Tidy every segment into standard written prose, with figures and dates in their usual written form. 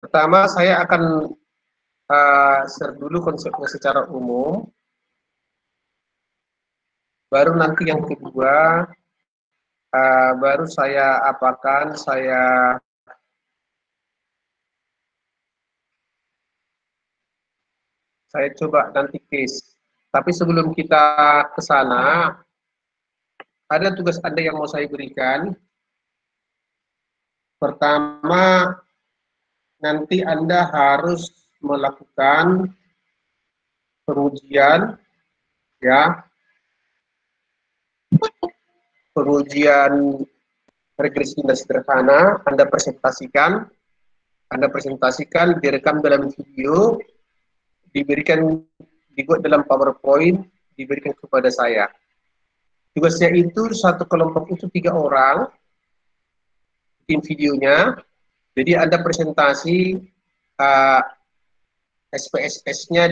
Pertama, saya akan share dulu konsepnya secara umum, baru nanti yang kedua, baru saya apakan, saya coba nanti case. Tapi sebelum kita ke sana, ada tugas Anda yang mau saya berikan. Pertama, nanti Anda harus melakukan pengujian, ya, pengujian regresi linear sederhana. Anda presentasikan, direkam dalam video, diberikan, dibuat dalam PowerPoint, diberikan kepada saya. Tugasnya itu satu kelompok itu 3 orang, tim videonya. Jadi Anda presentasi SPSS-nya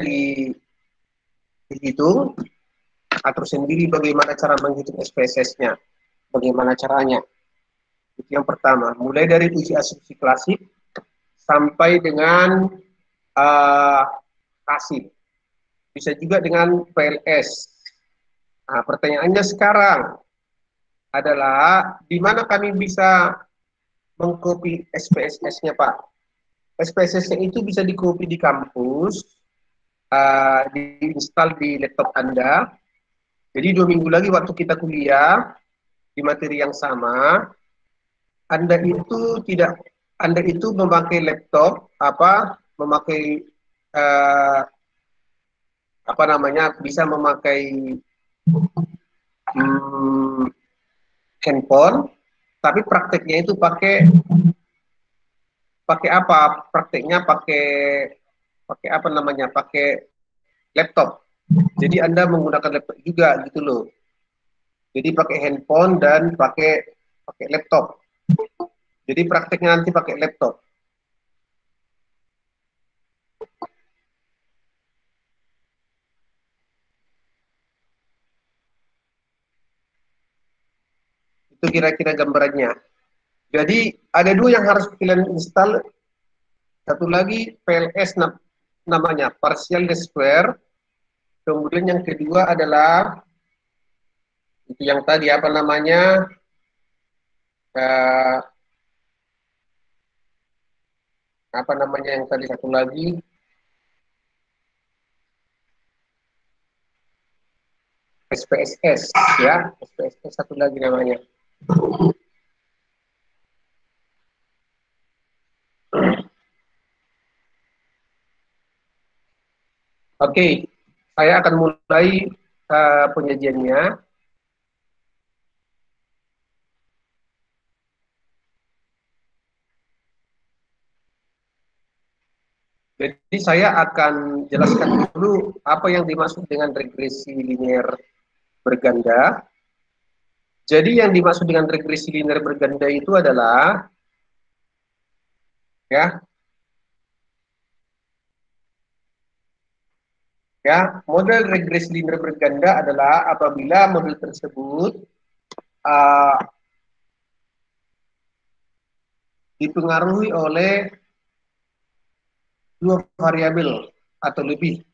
dihitung, atur sendiri bagaimana cara menghitung SPSS-nya, bagaimana caranya. Itu yang pertama. Mulai dari uji asumsi klasik sampai dengan hasil. Bisa juga dengan PLS. Nah, pertanyaannya sekarang adalah di mana kami bisa mengcopy SPSS-nya, Pak? SPSS-nya itu bisa di-copy di kampus, diinstal di laptop Anda. Jadi 2 minggu lagi waktu kita kuliah di materi yang sama, Anda itu memakai laptop, memakai uh, bisa memakai handphone, tapi prakteknya itu pakai pakai apa? Prakteknya pakai pakai apa namanya? Pakai laptop. Jadi Anda menggunakan laptop juga gitu loh. Jadi pakai handphone dan pakai laptop. Jadi prakteknya nanti pakai laptop. Itu kira-kira gambarannya. Jadi ada 2 yang harus kalian install. Satu lagi PLS namanya, partial least square. Kemudian yang kedua adalah itu yang tadi apa namanya, eh, apa namanya yang tadi satu lagi, SPSS, ya, SPSS satu lagi namanya. Oke, saya akan mulai penyajiannya. Jadi saya akan jelaskan dulu apa yang dimaksud dengan regresi linear berganda. Jadi yang dimaksud dengan regresi linear berganda itu adalah, ya, model regresi linear berganda adalah apabila model tersebut uh, dipengaruhi oleh 2 variabel atau lebih,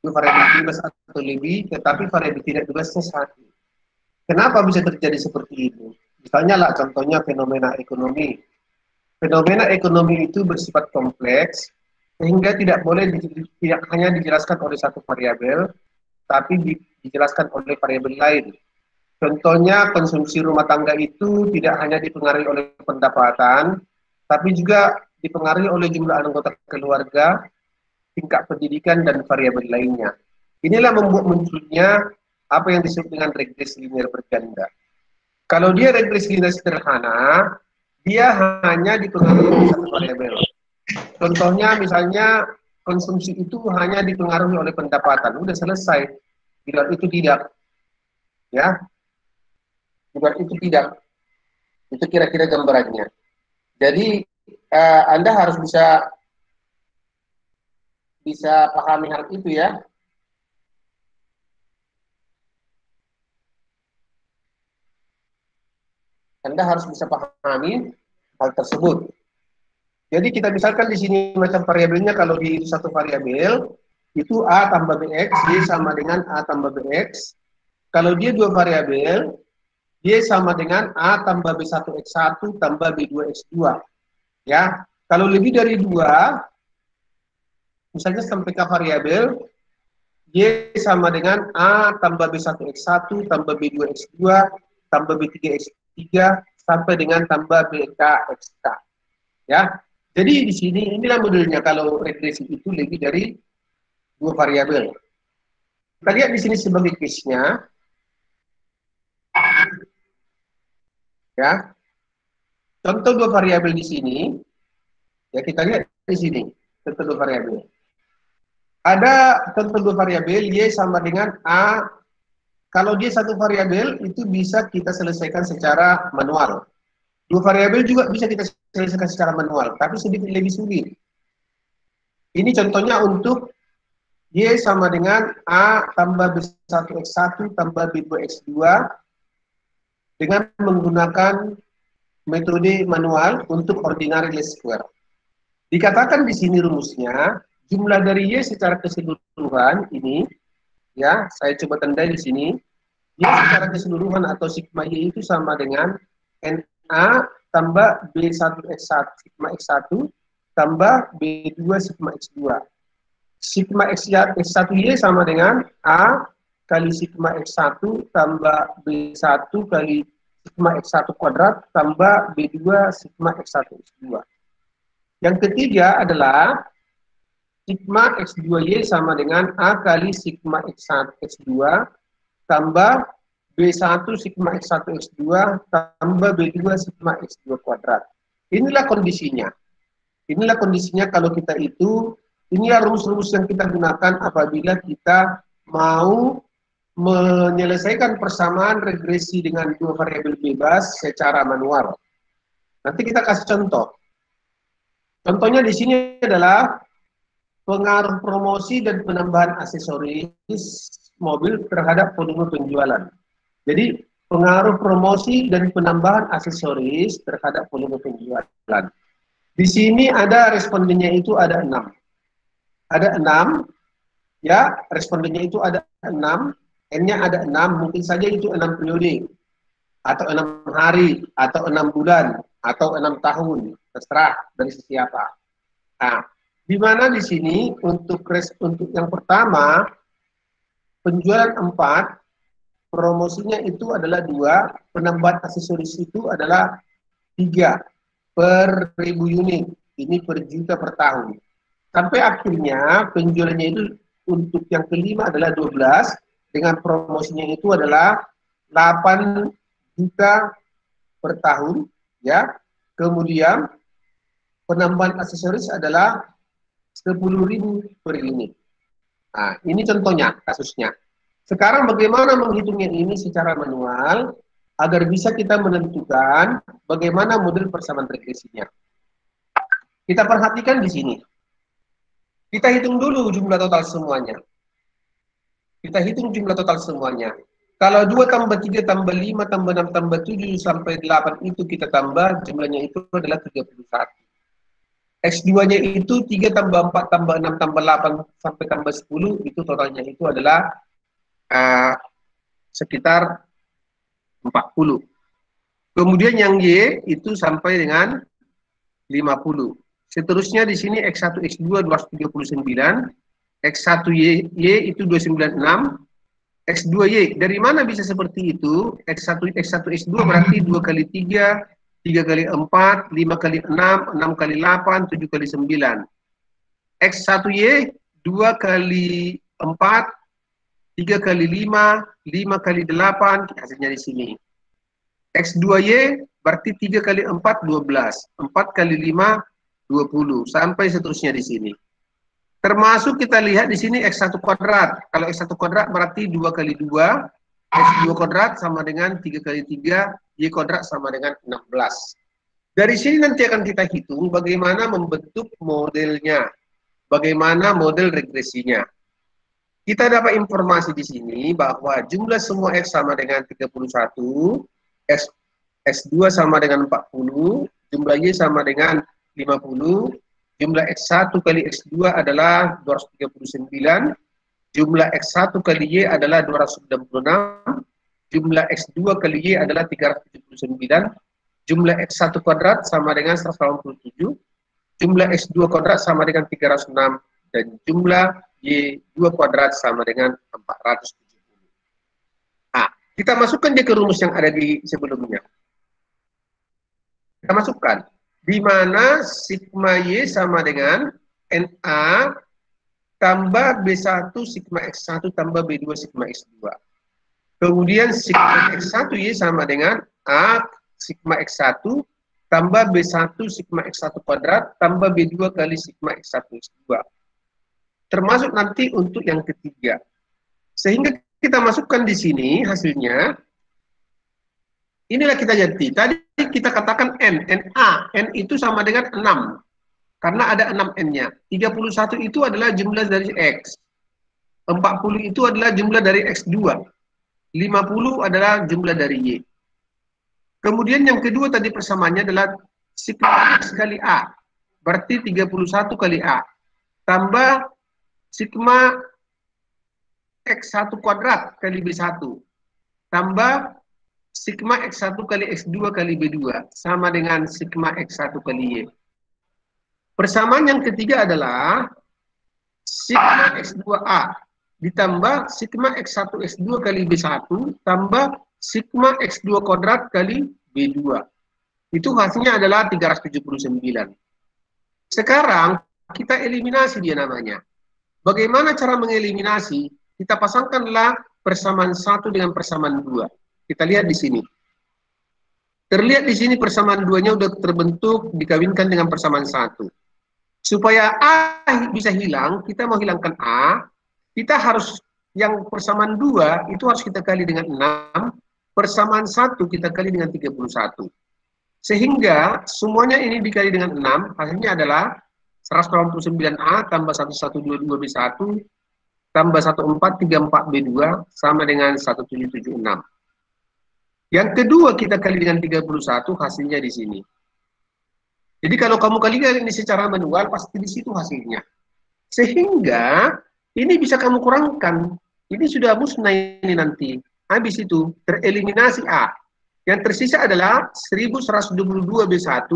2 variabel bebas atau lebih, tetapi variabel tidak bebasnya 1. Kenapa bisa terjadi seperti itu? Misalnya lah contohnya fenomena ekonomi. Fenomena ekonomi itu bersifat kompleks sehingga tidak hanya dijelaskan oleh satu variabel, tapi dijelaskan oleh variabel lain. Contohnya konsumsi rumah tangga itu tidak hanya dipengaruhi oleh pendapatan, tapi juga dipengaruhi oleh jumlah anggota keluarga, tingkat pendidikan, dan variabel lainnya. Inilah membuat munculnya apa yang disebut dengan regresi linear berganda. Kalau dia regresi linear sederhana, dia hanya dipengaruhi oleh satu variabel. Contohnya misalnya konsumsi itu hanya dipengaruhi oleh pendapatan, udah selesai. Bila itu tidak, ya, bila itu tidak, itu kira-kira gambarannya. Jadi Anda harus bisa bisa pahami hal itu ya. Anda harus bisa pahami hal tersebut. Jadi kita misalkan di sini macam variabelnya, kalau di satu variabel itu A tambah BX, Y sama dengan A tambah BX. Kalau dia dua variabel, Y sama dengan A tambah B1X1 tambah B2X2. Ya, kalau lebih dari dua, misalnya sampai ke variabel, Y sama dengan A tambah B1X1 tambah B2X2 tambah B3X3 sampai dengan tambah BKXK. Ya, jadi di sini inilah modelnya kalau regresi itu lebih dari dua variabel. Kita lihat di sini sebagai case-nya, ya. Contoh dua variabel di sini, ya kita lihat di sini, contoh dua variabel. Ada contoh dua variabel Y sama dengan A. Kalau dia satu variabel itu bisa kita selesaikan secara manual. Dua variabel juga bisa kita selesaikan secara manual, tapi sedikit lebih sulit. Ini contohnya untuk Y sama dengan A tambah B1X1 tambah B2X2 dengan menggunakan metode manual untuk ordinary least square. Dikatakan di sini rumusnya, jumlah dari Y secara keseluruhan ini, ya, saya coba tandai di sini, Y secara keseluruhan atau sigma Y itu sama dengan NA tambah B1X1 sigma X1 tambah B2 sigma X2. Sigma X1Y sama dengan A kali sigma X1 tambah B1 kali sigma X1 kuadrat tambah B2 sigma X1 X2. Yang ketiga adalah sigma X2Y sama dengan A kali sigma X1 X2 tambah B1 sigma X1 X2 tambah B2 sigma X2 kuadrat. Inilah kondisinya. Inilah kondisinya kalau kita itu, inilah rumus-rumus yang kita gunakan apabila kita mau menyelesaikan persamaan regresi dengan dua variabel bebas secara manual. Nanti kita kasih contoh. Contohnya di sini adalah pengaruh promosi dan penambahan aksesoris mobil terhadap volume penjualan. Jadi pengaruh promosi dan penambahan aksesoris terhadap volume penjualan. Di sini ada respondennya itu ada 6. Ada 6, ya, respondennya itu ada 6, N-nya ada 6, mungkin saja itu 6 periode, atau 6 hari, atau 6 bulan, atau 6 tahun, terserah dari siapa. Nah, di mana di sini untuk yang pertama, penjualan 4, promosinya itu adalah 2, penambahan aksesoris itu adalah 3 per 1000 unit, ini per juta per tahun. Sampai akhirnya penjualannya itu untuk yang kelima adalah 12, dengan promosinya itu adalah 8 juta per tahun, ya. Kemudian penambahan aksesoris adalah 10.000 per unit. Nah, ini contohnya, kasusnya. Sekarang bagaimana menghitungnya ini secara manual agar bisa kita menentukan bagaimana model persamaan regresinya. Kita perhatikan di sini. Kita hitung dulu jumlah total semuanya. Kita hitung jumlah total semuanya. Kalau 2 tambah 3 tambah 5 tambah 6 tambah 7 sampai 8 itu kita tambah, jumlahnya itu adalah 31. X2-nya itu 3 tambah 4 tambah 6 tambah 8 sampai tambah 10, itu totalnya itu adalah sekitar 40. Kemudian yang Y itu sampai dengan 50. Seterusnya di sini X1, X2 239, X1Y itu 296, X2Y. Dari mana bisa seperti itu? X1, X2 berarti 2 kali 3, 3 kali 4, 5 kali 6, 6 kali 8, 7 kali 9. X1Y 2 kali 4, 3 kali 5, 5 kali 8, hasilnya di sini. X2Y berarti 3 kali 4, 12. 4 kali 5, 20. Sampai seterusnya di sini. Termasuk kita lihat di sini X1 kuadrat. Kalau X1 kuadrat berarti 2 kali 2, X2 kuadrat sama dengan 3 kali 3, Y kuadrat sama dengan 16. Dari sini nanti akan kita hitung bagaimana membentuk modelnya. Bagaimana model regresinya. Kita dapat informasi di sini bahwa jumlah semua X sama dengan 31, S2 sama dengan 40, jumlah Y sama dengan 50, jumlah X1 kali X2 adalah 239, jumlah X1 kali Y adalah 296, jumlah X2 kali Y adalah 379, jumlah X1 kuadrat sama dengan 187, jumlah X2 kuadrat sama dengan 306, dan jumlah Y2 kuadrat sama dengan 470. Nah, kita masukkan dia ke rumus yang ada di sebelumnya. Kita masukkan, di mana sigma Y sama dengan NA tambah B1 sigma X1 tambah B2 sigma X2. Kemudian sigma X1 Y sama dengan A sigma X1 tambah B1 sigma X1 kuadrat tambah B2 kali sigma X1 X2. Termasuk nanti untuk yang ketiga. Sehingga kita masukkan di sini hasilnya. Inilah kita jadi. Tadi kita katakan N, NA. N itu sama dengan 6. Karena ada 6 N-nya. 31 itu adalah jumlah dari X. 40 itu adalah jumlah dari X2. 50 adalah jumlah dari Y. Kemudian yang kedua tadi persamaannya adalah sigma X kali A. Berarti 31 kali A. Tambah sigma X1 kuadrat kali B1. Tambah sigma X1 kali X2 kali B2 sama dengan sigma X1 kali Y. Persamaan yang ketiga adalah sigma X2A ditambah sigma X1 X2 kali B1 tambah sigma X2 kuadrat kali B2. Itu hasilnya adalah 379. Sekarang kita eliminasi dia namanya. Bagaimana cara mengeliminasi? Kita pasangkanlah persamaan 1 dengan persamaan 2. Kita lihat di sini. Terlihat di sini persamaan 2-nya sudah terbentuk dikawinkan dengan persamaan 1. Supaya A bisa hilang, kita mau hilangkan A, kita harus yang persamaan 2 itu harus kita kali dengan 6, persamaan 1 kita kali dengan 31. Sehingga semuanya ini dikali dengan 6, hasilnya adalah 189A tambah 1122B1 tambah 1434B2 sama dengan 1776. Yang kedua kita kali dengan 31, hasilnya di sini. Jadi kalau kamu kalikan ini secara manual, pasti di situ hasilnya. Sehingga ini bisa kamu kurangkan. Ini sudah musnah ini nanti. Habis itu tereliminasi A. Yang tersisa adalah 1122B1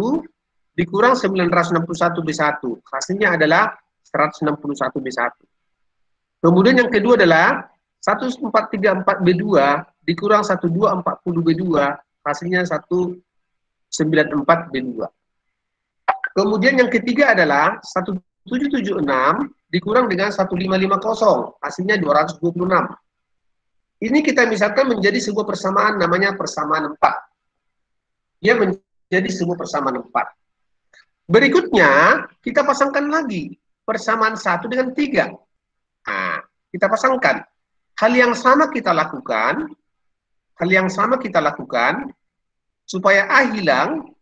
dikurang 961B1. Hasilnya adalah 161B1. Kemudian yang kedua adalah 1434B2 dikurang 1240B2, hasilnya 194B2. Kemudian yang ketiga adalah 1776 dikurang dengan 1550, hasilnya 226. Ini kita misalkan menjadi sebuah persamaan namanya persamaan 4. Dia menjadi sebuah persamaan 4. Berikutnya kita pasangkan lagi persamaan 1 dengan 3. Nah, kita pasangkan. Hal yang sama kita lakukan supaya A hilang.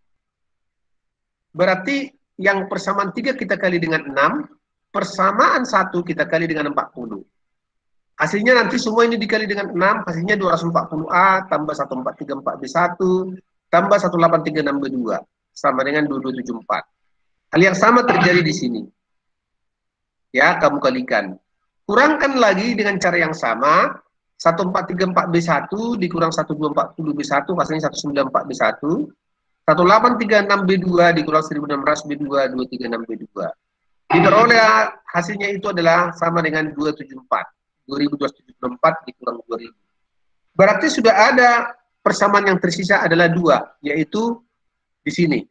Berarti yang persamaan 3 kita kali dengan 6, persamaan 1 kita kali dengan 40. Hasilnya nanti semua ini dikali dengan 6, hasilnya 240A tambah 1434B1 tambah 1836B2 sama dengan 2274. Hal yang sama terjadi di sini. Ya, kamu kalikan. Kurangkan lagi dengan cara yang sama, 1434B1 dikurang 1240B1, hasilnya 194B1, 1836B2 dikurang 1600B2, 236B2. Diperoleh hasilnya itu adalah sama dengan 274. 2274 dikurang 2000. Berarti sudah ada persamaan yang tersisa adalah 2, yaitu di sini.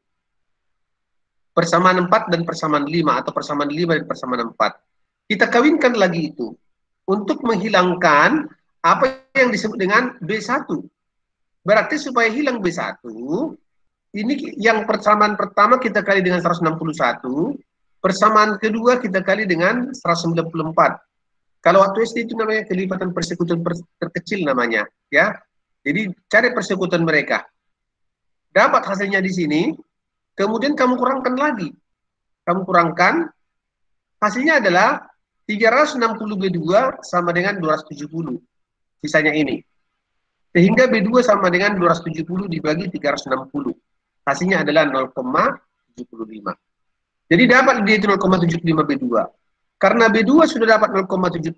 Persamaan 4 dan persamaan 5, atau persamaan 5 dan persamaan 4. Kita kawinkan lagi itu untuk menghilangkan apa yang disebut dengan B1. Berarti supaya hilang B1, ini yang persamaan pertama kita kali dengan 161, persamaan kedua kita kali dengan 194. Kalau waktu SD itu namanya kelipatan persekutuan terkecil namanya, ya. Jadi cari persekutuan mereka. Dapat hasilnya di sini, kemudian kamu kurangkan lagi. Kamu kurangkan, hasilnya adalah 360B2 sama dengan 270. Sisanya ini. Sehingga B2 sama dengan 270 dibagi 360. Hasilnya adalah 0,75. Jadi dapat dia itu 0,75 B2. Karena B2 sudah dapat 0,75,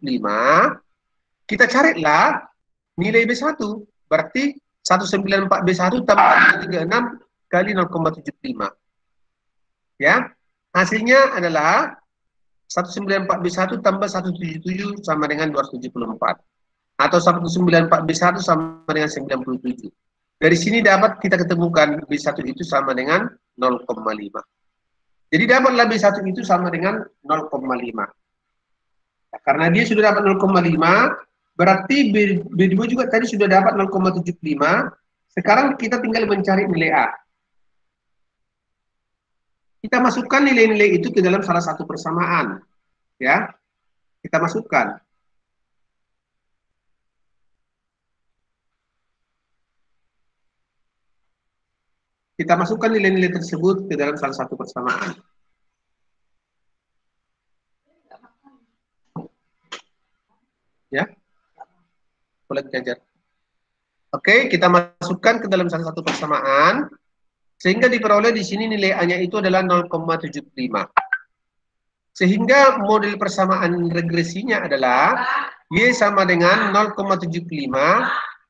kita carilah nilai B1. Berarti 194 B1 tambah 36 kali 0,75. Ya, hasilnya adalah 194 B1 tambah 177 sama dengan 274. Atau 194 B1 sama dengan 97. Dari sini dapat kita ketemukan B1 itu sama dengan 0,5. Jadi dapatlah B1 itu sama dengan 0,5. Nah, karena dia sudah dapat 0,5, berarti B2 juga tadi sudah dapat 0,75. Sekarang kita tinggal mencari nilai A. Kita masukkan nilai-nilai itu ke dalam salah satu persamaan. Ya, kita masukkan. Kita masukkan nilai-nilai tersebut ke dalam salah satu persamaan. Ya, boleh belajar. Oke, kita masukkan ke dalam salah satu persamaan, sehingga diperoleh di sini nilai A-nya itu adalah 0,75. Sehingga model persamaan regresinya adalah Y sama dengan 0,75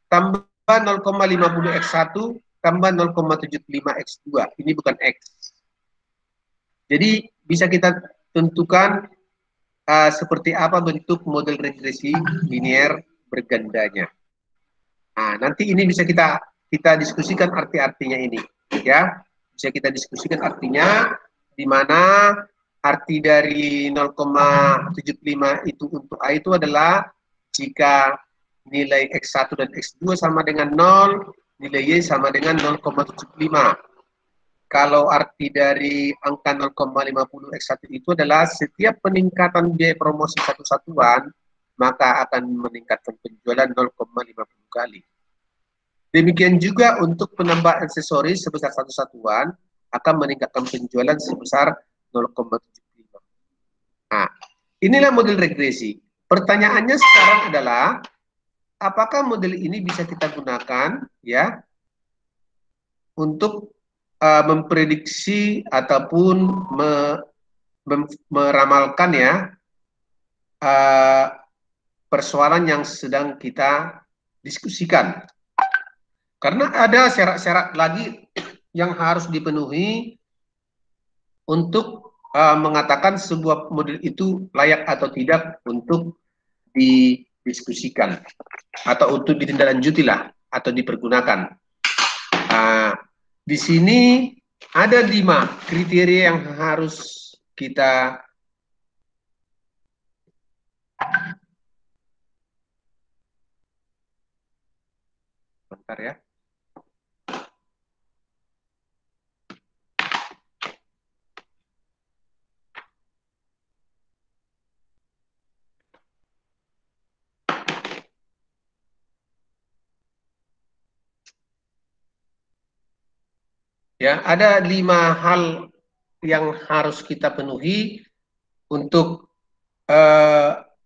tambah 0,50 X1 tambah 0,75 X2. Ini bukan X. Jadi bisa kita tentukan seperti apa bentuk model regresi linear bergandanya. Nah, nanti ini bisa kita diskusikan arti-artinya ini, ya. Bisa kita diskusikan artinya, di mana arti dari 0,75 itu untuk A itu adalah jika nilai X1 dan X2 sama dengan 0, nilai Y sama dengan 0,75. Kalau arti dari angka 0,50 X1 itu adalah setiap peningkatan biaya promosi satu satuan, maka akan meningkatkan penjualan 0,50 kali. Demikian juga untuk penambah aksesoris sebesar satu satuan, akan meningkatkan penjualan sebesar 0,75. Nah, inilah model regresi. Pertanyaannya sekarang adalah, apakah model ini bisa kita gunakan ya untuk memprediksi ataupun meramalkan ya persoalan yang sedang kita diskusikan. Karena ada syarat-syarat lagi yang harus dipenuhi untuk mengatakan sebuah model itu layak atau tidak untuk didiskusikan atau untuk ditindaklanjuti lah atau dipergunakan. Di sini ada 5 kriteria yang harus kita bentar ya. Ya, ada 5 hal yang harus kita penuhi untuk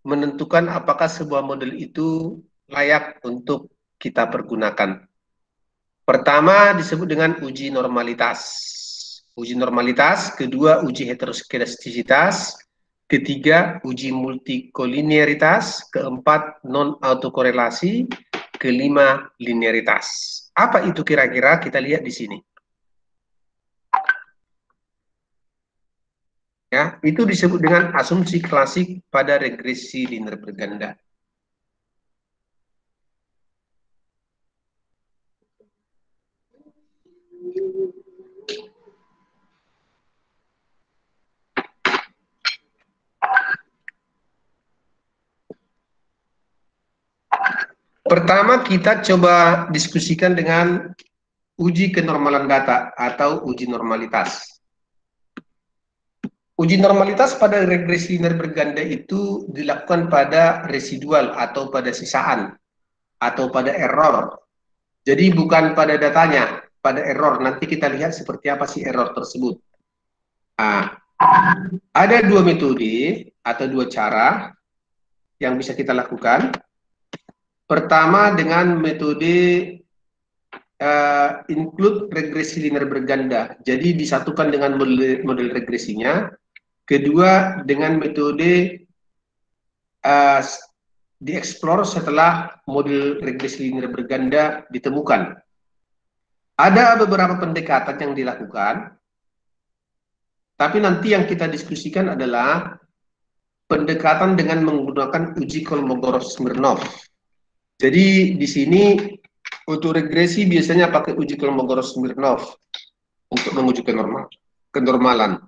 menentukan apakah sebuah model itu layak untuk kita pergunakan. Pertama disebut dengan uji normalitas. Uji normalitas, kedua uji heteroskedastisitas, ketiga uji multikolinearitas, keempat non-autokorelasi, kelima linearitas. Apa itu kira-kira? Kita lihat di sini. Ya, itu disebut dengan asumsi klasik pada regresi linear berganda. Pertama kita coba diskusikan dengan uji kenormalan data atau uji normalitas. Uji normalitas pada regresi linear berganda itu dilakukan pada residual atau pada sisaan atau pada error. Jadi bukan pada datanya, pada error. Nanti kita lihat seperti apa sih error tersebut. Nah, ada 2 metode atau 2 cara yang bisa kita lakukan. Pertama dengan metode include regresi linear berganda. Jadi disatukan dengan model regresinya. Kedua, dengan metode dieksplor setelah model regresi linear berganda ditemukan. Ada beberapa pendekatan yang dilakukan, tapi nanti yang kita diskusikan adalah pendekatan dengan menggunakan uji Kolmogorov-Smirnov. Jadi di sini untuk regresi biasanya pakai uji Kolmogorov-Smirnov untuk menguji kenormalan,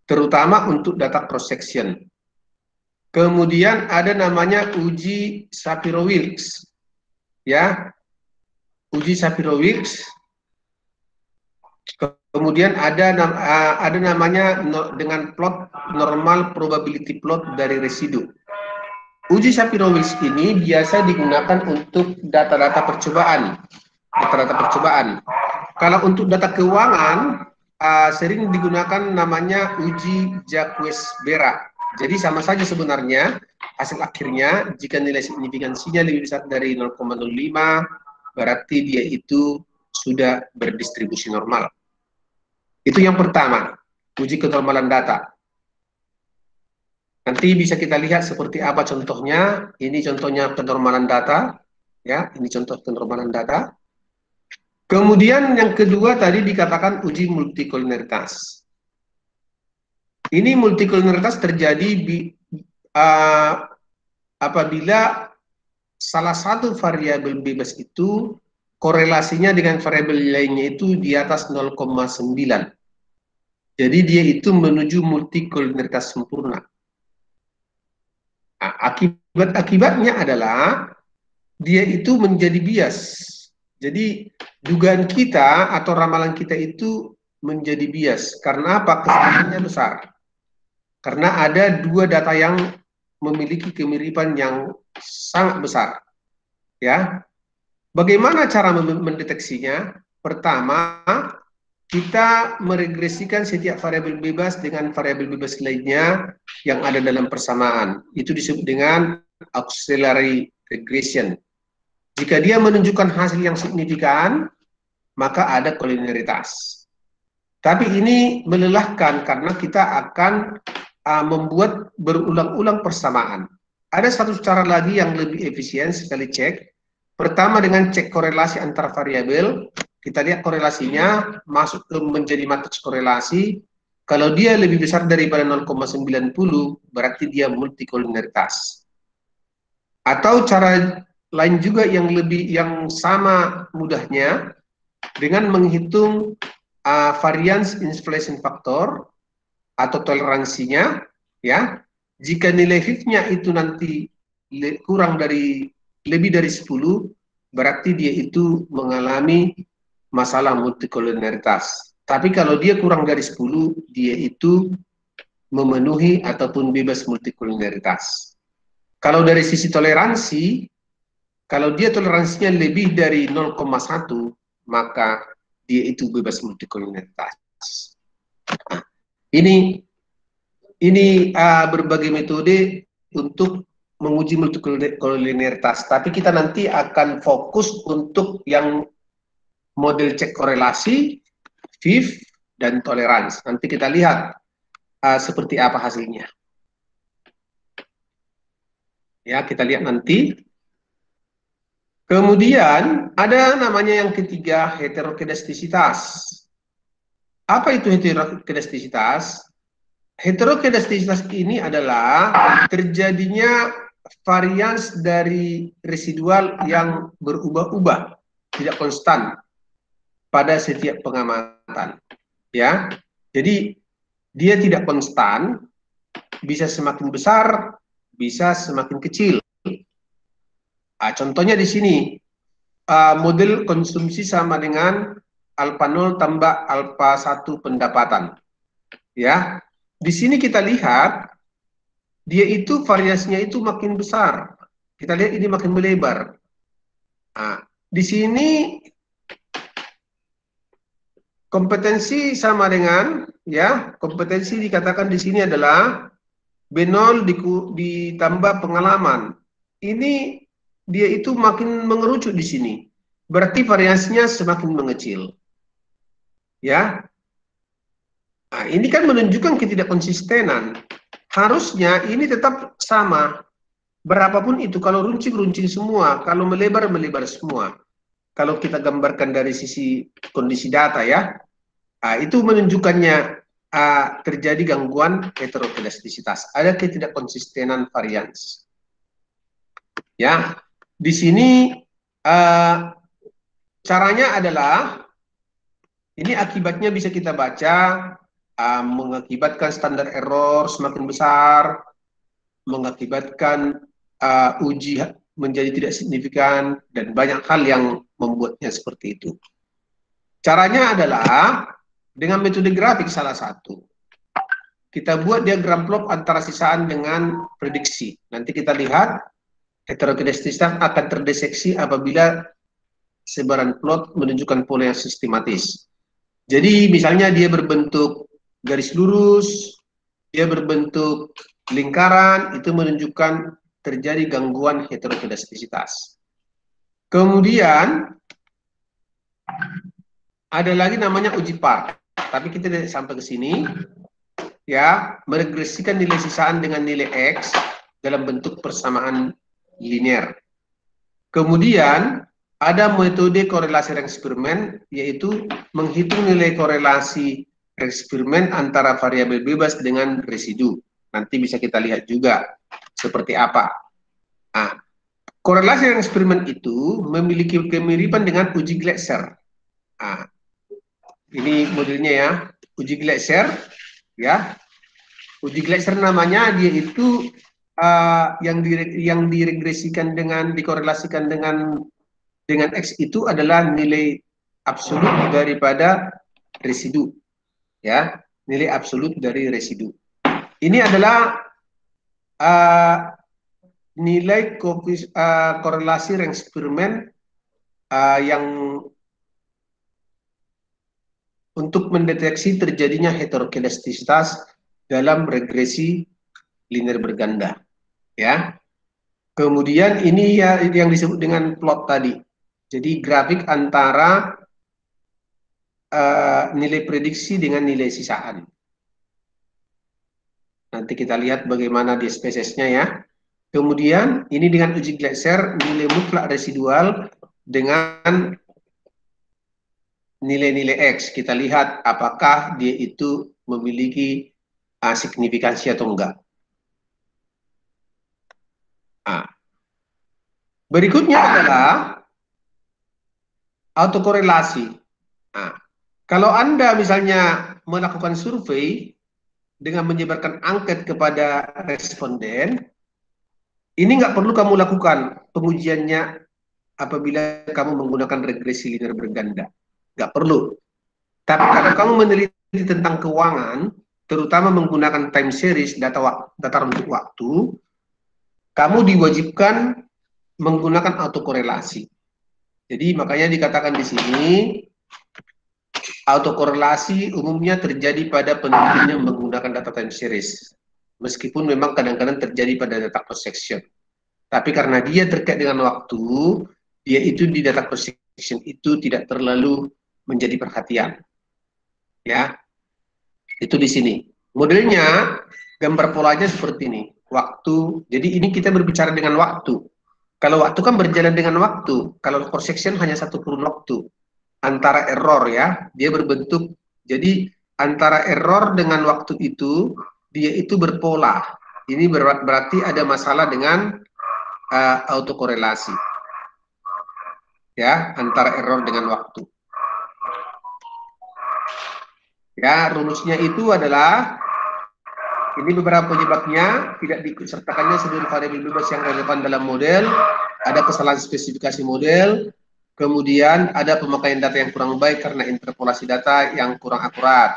terutama untuk data cross section. Kemudian ada namanya uji Shapiro-Wilks, ya, uji Shapiro-Wilks. Kemudian ada namanya dengan plot normal probability plot dari residu. Uji Shapiro-Wilks ini biasa digunakan untuk data-data percobaan. Kalau untuk data keuangan sering digunakan namanya uji Jacques-Berat. Jadi sama saja sebenarnya hasil akhirnya jika nilai signifikansinya lebih besar dari 0,05 berarti dia itu sudah berdistribusi normal. Itu yang pertama, uji kenormalan data. Nanti bisa kita lihat seperti apa contohnya. Ini contohnya kenormalan data, ya. Ini contoh kenormalan data. Kemudian yang kedua tadi dikatakan uji multikolinialitas. Ini multikolinialitas terjadi apabila salah satu variabel bebas itu korelasinya dengan variabel lainnya itu di atas 0,9. Jadi dia itu menuju multikolinialitas sempurna. Nah, akibatnya adalah dia itu menjadi bias. Jadi dugaan kita atau ramalan kita itu menjadi bias. Karena apa? Kesalahannya besar. Karena ada dua data yang memiliki kemiripan yang sangat besar. Ya. Bagaimana cara mendeteksinya? Pertama, kita meregresikan setiap variabel bebas dengan variabel bebas lainnya yang ada dalam persamaan. Itu disebut dengan auxiliary regression. Jika dia menunjukkan hasil yang signifikan, maka ada koliniaritas. Tapi ini melelahkan karena kita akan membuat berulang-ulang persamaan. Ada satu cara lagi yang lebih efisien sekali cek. Pertama dengan cek korelasi antar variabel, kita lihat korelasinya masuk ke menjadi matriks korelasi. Kalau dia lebih besar daripada 0,90, berarti dia multikoliniaritas. Atau cara lain juga yang sama mudahnya dengan menghitung variance inflation factor atau toleransinya, ya. Jika nilai F-nya itu nanti kurang dari lebih dari 10, berarti dia itu mengalami masalah multikoliniaritas. Tapi kalau dia kurang dari 10, dia itu memenuhi ataupun bebas multikoliniaritas. Kalau dari sisi toleransi, kalau dia toleransinya lebih dari 0,1, maka dia itu bebas multikoliniaritas. Nah, ini berbagai metode untuk menguji multikoliniaritas, tapi kita nanti akan fokus untuk yang model cek korelasi, FIF, dan toleransi. Nanti kita lihat seperti apa hasilnya. Ya, kita lihat nanti. Kemudian ada namanya yang ketiga, heterokedastisitas. Apa itu heterokedastisitas? Heterokedastisitas ini adalah terjadinya varians dari residual yang berubah-ubah, tidak konstan pada setiap pengamatan. Ya, jadi dia tidak konstan, bisa semakin besar, bisa semakin kecil. Contohnya di sini, model konsumsi sama dengan alfa 0 tambah alfa 1 pendapatan. Ya, di sini kita lihat dia itu variasinya itu makin besar. Kita lihat ini makin melebar. Nah, di sini kompetensi sama dengan, ya, kompetensi dikatakan di sini adalah B0 ditambah pengalaman. Ini dia itu makin mengerucut di sini. berarti variasinya semakin mengecil. Ya, nah, ini kan menunjukkan ketidakkonsistenan. Harusnya ini tetap sama, berapapun itu. Kalau runcing semua, kalau melebar semua. Kalau kita gambarkan dari sisi kondisi data ya, itu menunjukkannya terjadi gangguan heterokelastisitas, ada ketidakkonsistenan varians. Ya, di sini caranya adalah ini akibatnya bisa kita baca. Mengakibatkan standar error semakin besar, mengakibatkan uji menjadi tidak signifikan, dan banyak hal yang membuatnya seperti itu. Caranya adalah dengan metode grafik salah satu. Kita buat diagram plot antara sisaan dengan prediksi. Nanti kita lihat heterogenesitas akan terdeteksi apabila sebaran plot menunjukkan pola yang sistematis. Jadi misalnya dia berbentuk garis lurus, dia berbentuk lingkaran, itu menunjukkan terjadi gangguan heterogenesitas. Kemudian ada lagi namanya uji par, tapi kita tidak sampai ke sini. Ya, meregresikan nilai sisaan dengan nilai X dalam bentuk persamaan linear. Kemudian ada metode korelasi eksperimen, yaitu menghitung nilai korelasi eksperimen antara variabel bebas dengan residu. Nanti bisa kita lihat juga seperti apa. Nah, korelasi eksperimen itu memiliki kemiripan dengan uji Gleiser. Nah, ini modelnya ya, uji Gleiser, ya. Uji Gleiser namanya, dia itu yang diregresikan dengan dikorelasikan dengan X itu adalah nilai absolut daripada residu, ya, nilai absolut dari residu. Ini adalah nilai korelasi eksperimen yang untuk mendeteksi terjadinya heterokelastisitas dalam regresi linear berganda, ya. Kemudian ini ya yang disebut dengan plot tadi. Jadi grafik antara nilai prediksi dengan nilai sisaan. Nanti kita lihat bagaimana di spesiesnya ya. Kemudian ini dengan uji Gleiser, nilai mutlak residual dengan nilai-nilai X. Kita lihat apakah dia itu memiliki signifikansi atau enggak. Berikutnya adalah autokorelasi. Kalau Anda misalnya melakukan survei dengan menyebarkan angket kepada responden, ini nggak perlu kamu lakukan pengujiannya apabila kamu menggunakan regresi linear berganda. Nggak perlu. Tapi kalau kamu meneliti tentang keuangan, terutama menggunakan time series, data untuk waktu, kamu diwajibkan menggunakan autokorelasi. Jadi makanya dikatakan di sini, autokorelasi umumnya terjadi pada penelitian yang menggunakan data time series. Meskipun memang kadang-kadang terjadi pada data cross section. Tapi karena dia terkait dengan waktu, dia itu di data cross section itu tidak terlalu menjadi perhatian. Ya. Itu di sini. Modelnya gambar polanya seperti ini. Waktu. Jadi ini kita berbicara dengan waktu. Kalau waktu kan berjalan dengan waktu. Kalau cross section hanya satu kurun waktu. Antara error ya, dia berbentuk. Jadi antara error dengan waktu itu, dia itu berpola. Ini berarti ada masalah dengan autokorelasi. Ya, antara error dengan waktu. Ya, rumusnya itu adalah ini beberapa penyebabnya, tidak disertakannya seluruh variabel bebas yang relevan dalam model, ada kesalahan spesifikasi model, kemudian ada pemakaian data yang kurang baik karena interpolasi data yang kurang akurat.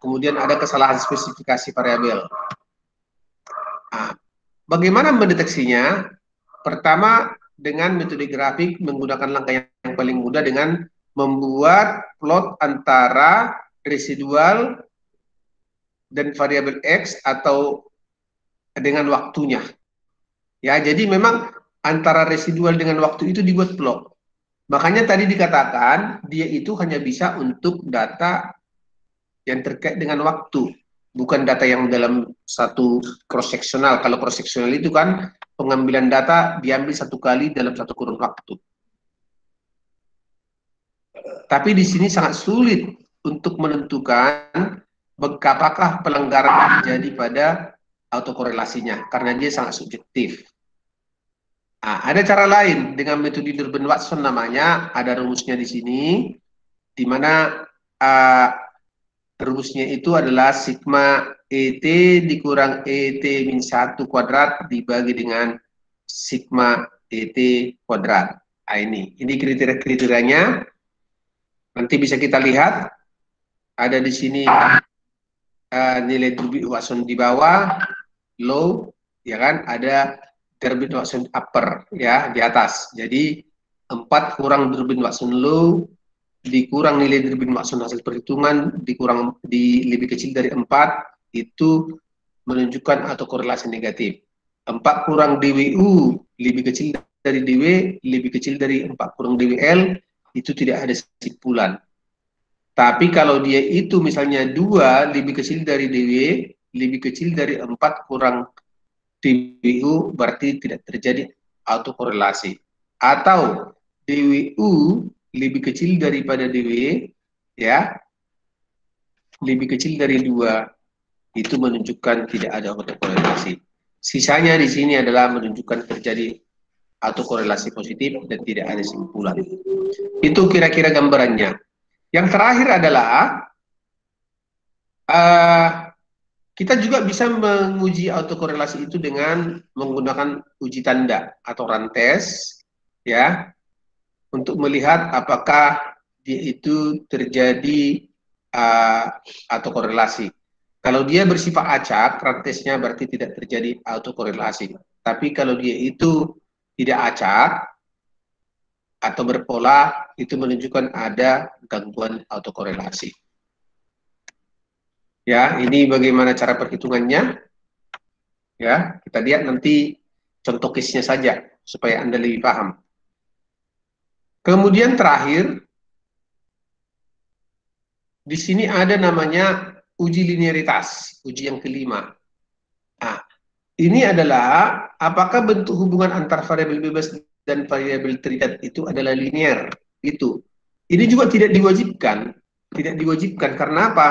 Kemudian ada kesalahan spesifikasi variabel. Bagaimana mendeteksinya? Pertama, dengan metode grafik menggunakan langkah yang paling mudah dengan membuat plot antara residual dan variabel X atau dengan waktunya. Ya, jadi memang antara residual dengan waktu itu dibuat plot. Makanya tadi dikatakan dia itu hanya bisa untuk data yang terkait dengan waktu, bukan data yang dalam satu cross sectional. Kalau cross sectional itu kan pengambilan data diambil satu kali dalam satu kurun waktu. Tapi di sini sangat sulit untuk menentukan apakah pelanggaran terjadi pada autokorelasinya karena dia sangat subjektif. Nah, ada cara lain dengan metode Durbin-Watson namanya, ada rumusnya di sini, di mana rumusnya itu adalah sigma ET dikurang ET min 1 kuadrat dibagi dengan sigma ET kuadrat. Nah, ini kriteria-kriterianya. Nanti bisa kita lihat, ada di sini nilai Durbin-Watson di bawah, low, ya kan, ada Durbin-Watson upper, ya, di atas. Jadi 4 kurang Durbin-Watson low dikurang nilai Durbin-Watson hasil perhitungan dikurang lebih kecil dari 4 itu menunjukkan autokorelasi negatif. 4 kurang DWU lebih kecil dari DW, lebih kecil dari 4 kurang DWL, itu tidak ada kesimpulan. Tapi kalau dia itu misalnya 2 lebih kecil dari DW, lebih kecil dari 4 kurang DWU, berarti tidak terjadi autokorelasi. Atau DWU lebih kecil daripada DW, ya, lebih kecil dari 2, itu menunjukkan tidak ada autokorelasi. Sisanya di sini adalah menunjukkan terjadi autokorelasi positif dan tidak ada simpulan. Itu kira-kira gambarannya. Yang terakhir adalah kita juga bisa menguji autokorelasi itu dengan menggunakan uji tanda atau rantes, ya, untuk melihat apakah dia itu terjadi autokorelasi. Kalau dia bersifat acak, rantesnya berarti tidak terjadi autokorelasi. Tapi kalau dia itu tidak acak atau berpola, itu menunjukkan ada gangguan autokorelasi. Ya, ini bagaimana cara perhitungannya. Ya, kita lihat nanti contoh case-nya saja supaya Anda lebih paham. Kemudian terakhir, di sini ada namanya uji linearitas, uji yang kelima. Nah, ini adalah apakah bentuk hubungan antar variabel bebas dan variabel terikat itu adalah linear. Itu. Ini juga tidak diwajibkan. Tidak diwajibkan karena apa?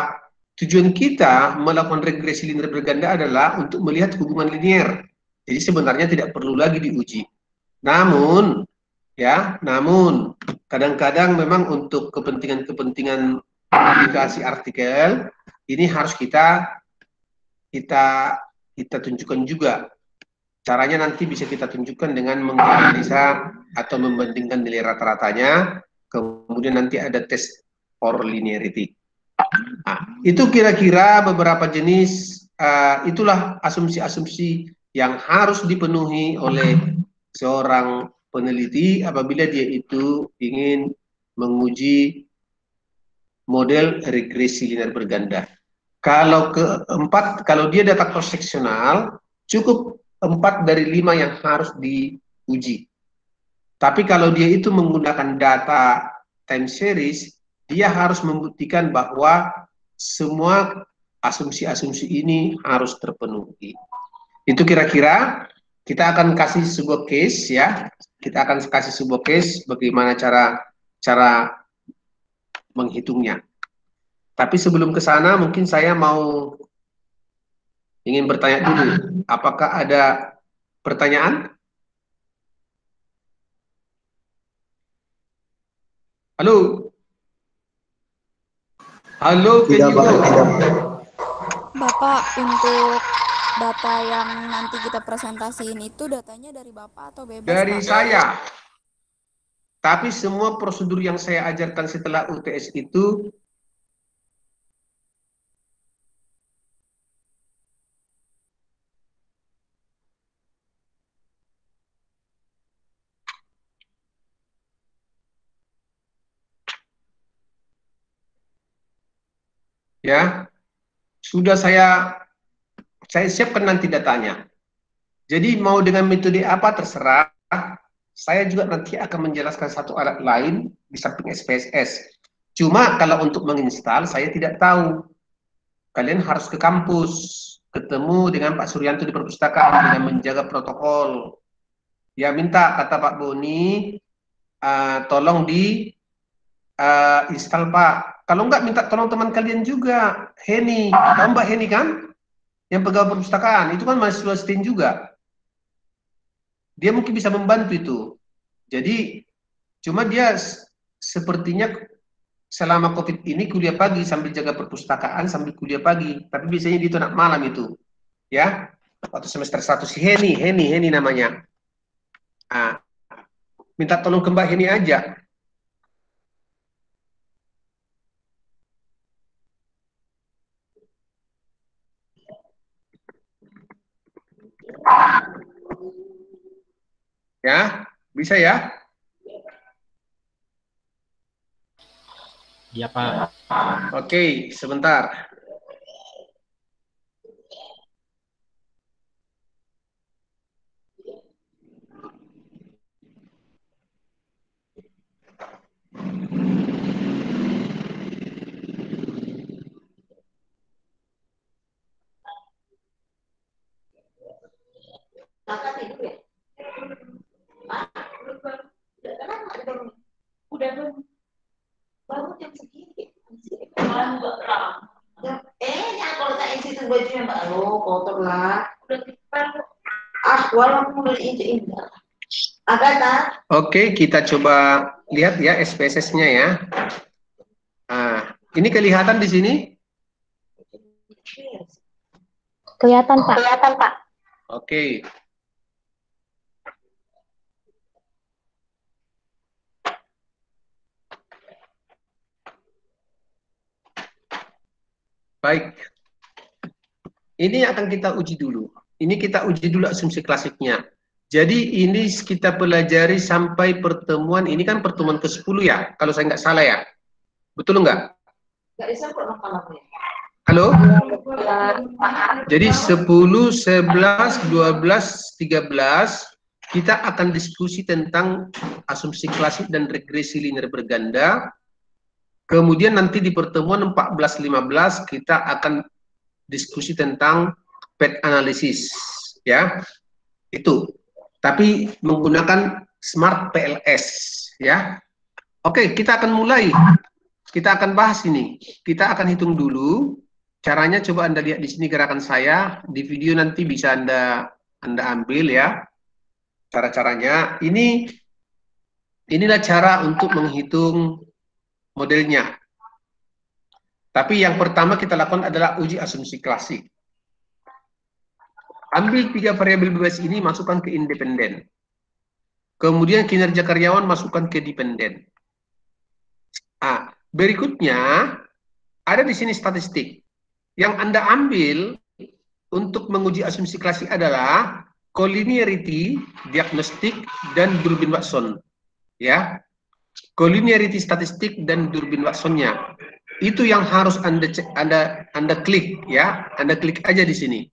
Tujuan kita melakukan regresi linear berganda adalah untuk melihat hubungan linear. Jadi sebenarnya tidak perlu lagi diuji. Namun, ya, namun kadang-kadang memang untuk kepentingan-kepentingan publikasi artikel ini harus kita tunjukkan juga. Caranya nanti bisa kita tunjukkan dengan menganalisa atau membandingkan nilai rata-ratanya, kemudian nanti ada tes for linearity. Nah, itu kira-kira beberapa jenis, itulah asumsi-asumsi yang harus dipenuhi oleh seorang peneliti apabila dia itu ingin menguji model regresi linear berganda. Kalau keempat, kalau dia data cross seksional, cukup 4 dari 5 yang harus diuji. Tapi kalau dia itu menggunakan data time series, dia harus membuktikan bahwa semua asumsi-asumsi ini harus terpenuhi. Itu kira-kira kita akan kasih sebuah case, ya. Kita akan kasih sebuah case bagaimana cara menghitungnya. Tapi sebelum ke sana mungkin saya mau ingin bertanya dulu, apakah ada pertanyaan? Halo? Halo, Tidak, Pak. Bapak, untuk data yang nanti kita presentasiin itu datanya dari Bapak atau bebas, Dari Pak? saya. Tapi semua prosedur yang saya ajarkan setelah UTS itu ya sudah saya siapkan nanti datanya. Jadi mau dengan metode apa terserah, saya juga nanti akan menjelaskan satu alat lain di samping SPSS. Cuma kalau untuk menginstal, saya tidak tahu. Kalian harus ke kampus, ketemu dengan Pak Suryanto di perpustakaan dengan menjaga protokol. Ya minta, kata Pak Boni, tolong di install Pak. Kalau enggak minta tolong teman kalian juga, Heni. Tahu Mbak Heni kan? Yang pegawai perpustakaan, itu kan mahasiswa STIN juga. Dia mungkin bisa membantu itu. Jadi, cuma dia sepertinya selama COVID ini kuliah pagi sambil jaga perpustakaan sambil kuliah pagi. Tapi biasanya dia itu anak malam itu. Ya, waktu semester 1 si Heni namanya. Minta tolong ke Mbak Heni aja. Ya, bisa ya? Iya, Pak. Oke, sebentar. Udah baru jam segini. Malam juga terang. Ya kalau tak isi itu bajunya Mbak lo kotor lah. Udah tipal. Walaupun udah injek-injek. Agatha. Oke, kita coba lihat ya SPSS-nya ya. Ini kelihatan di sini? Kelihatan, Pak. Kelihatan, Pak. Oke. Baik. Ini akan kita uji dulu. Ini kita uji dulu asumsi klasiknya. Jadi ini kita pelajari sampai pertemuan, ini kan pertemuan ke-10 ya, kalau saya nggak salah ya. Betul nggak? Nggak bisa kok makalahnya. Halo? Jadi 10, 11, 12, 13, kita akan diskusi tentang asumsi klasik dan regresi linear berganda. Kemudian nanti di pertemuan 14, 15, kita akan diskusi tentang PET analisis. Ya, itu. Tapi menggunakan Smart PLS. Ya. Oke, kita akan mulai. Kita akan bahas ini. Kita akan hitung dulu. Caranya coba Anda lihat di sini gerakan saya. Di video nanti bisa Anda ambil ya. Cara-caranya. Inilah cara untuk menghitung modelnya. Tapi yang pertama kita lakukan adalah uji asumsi klasik. Ambil 3 variabel bebas ini, masukkan ke independen. Kemudian kinerja karyawan masukkan ke dependen. Berikutnya, ada di sini statistik. Yang Anda ambil untuk menguji asumsi klasik adalah collinearity, diagnostik, dan Durbin-Watson. Ya, collinearity statistik dan Durbin-Watsonnya. Itu yang harus Anda klik ya. Anda klik aja di sini.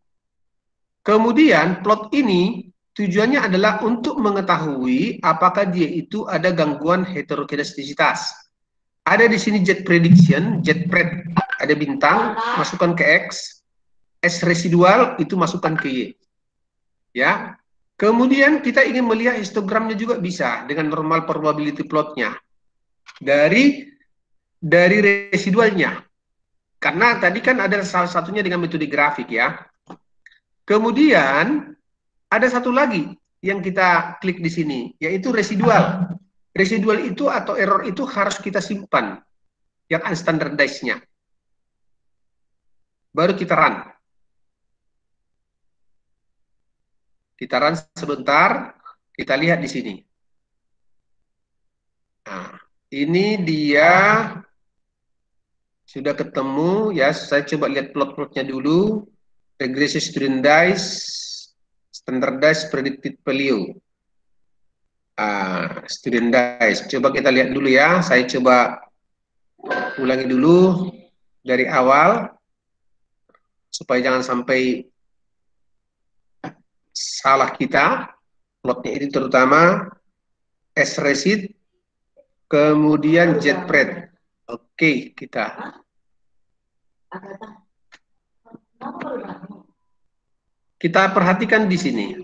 Kemudian plot ini tujuannya adalah untuk mengetahui apakah dia itu ada gangguan heterogenesitas. Ada di sini jet prediction, jet pred, ada bintang, masukkan ke X, S residual itu masukkan ke Y. Ya. Kemudian kita ingin melihat histogramnya juga bisa dengan normal probability plotnya. Dari residualnya. Karena tadi kan ada salah satunya dengan metode grafik ya. Kemudian ada satu lagi yang kita klik di sini, yaitu residual. Residual itu atau error itu harus kita simpan, yang unstandardized-nya. Baru kita run. Kita run sebentar, kita lihat di sini. Nah, ini dia sudah ketemu ya. Saya coba lihat plot-plotnya dulu. Regresi standardized predicted value. Standardized. Coba kita lihat dulu ya. Saya coba ulangi dulu dari awal supaya jangan sampai salah kita. Plotnya ini terutama S resid, kemudian jet pred. Oke, kita. Kita perhatikan di sini.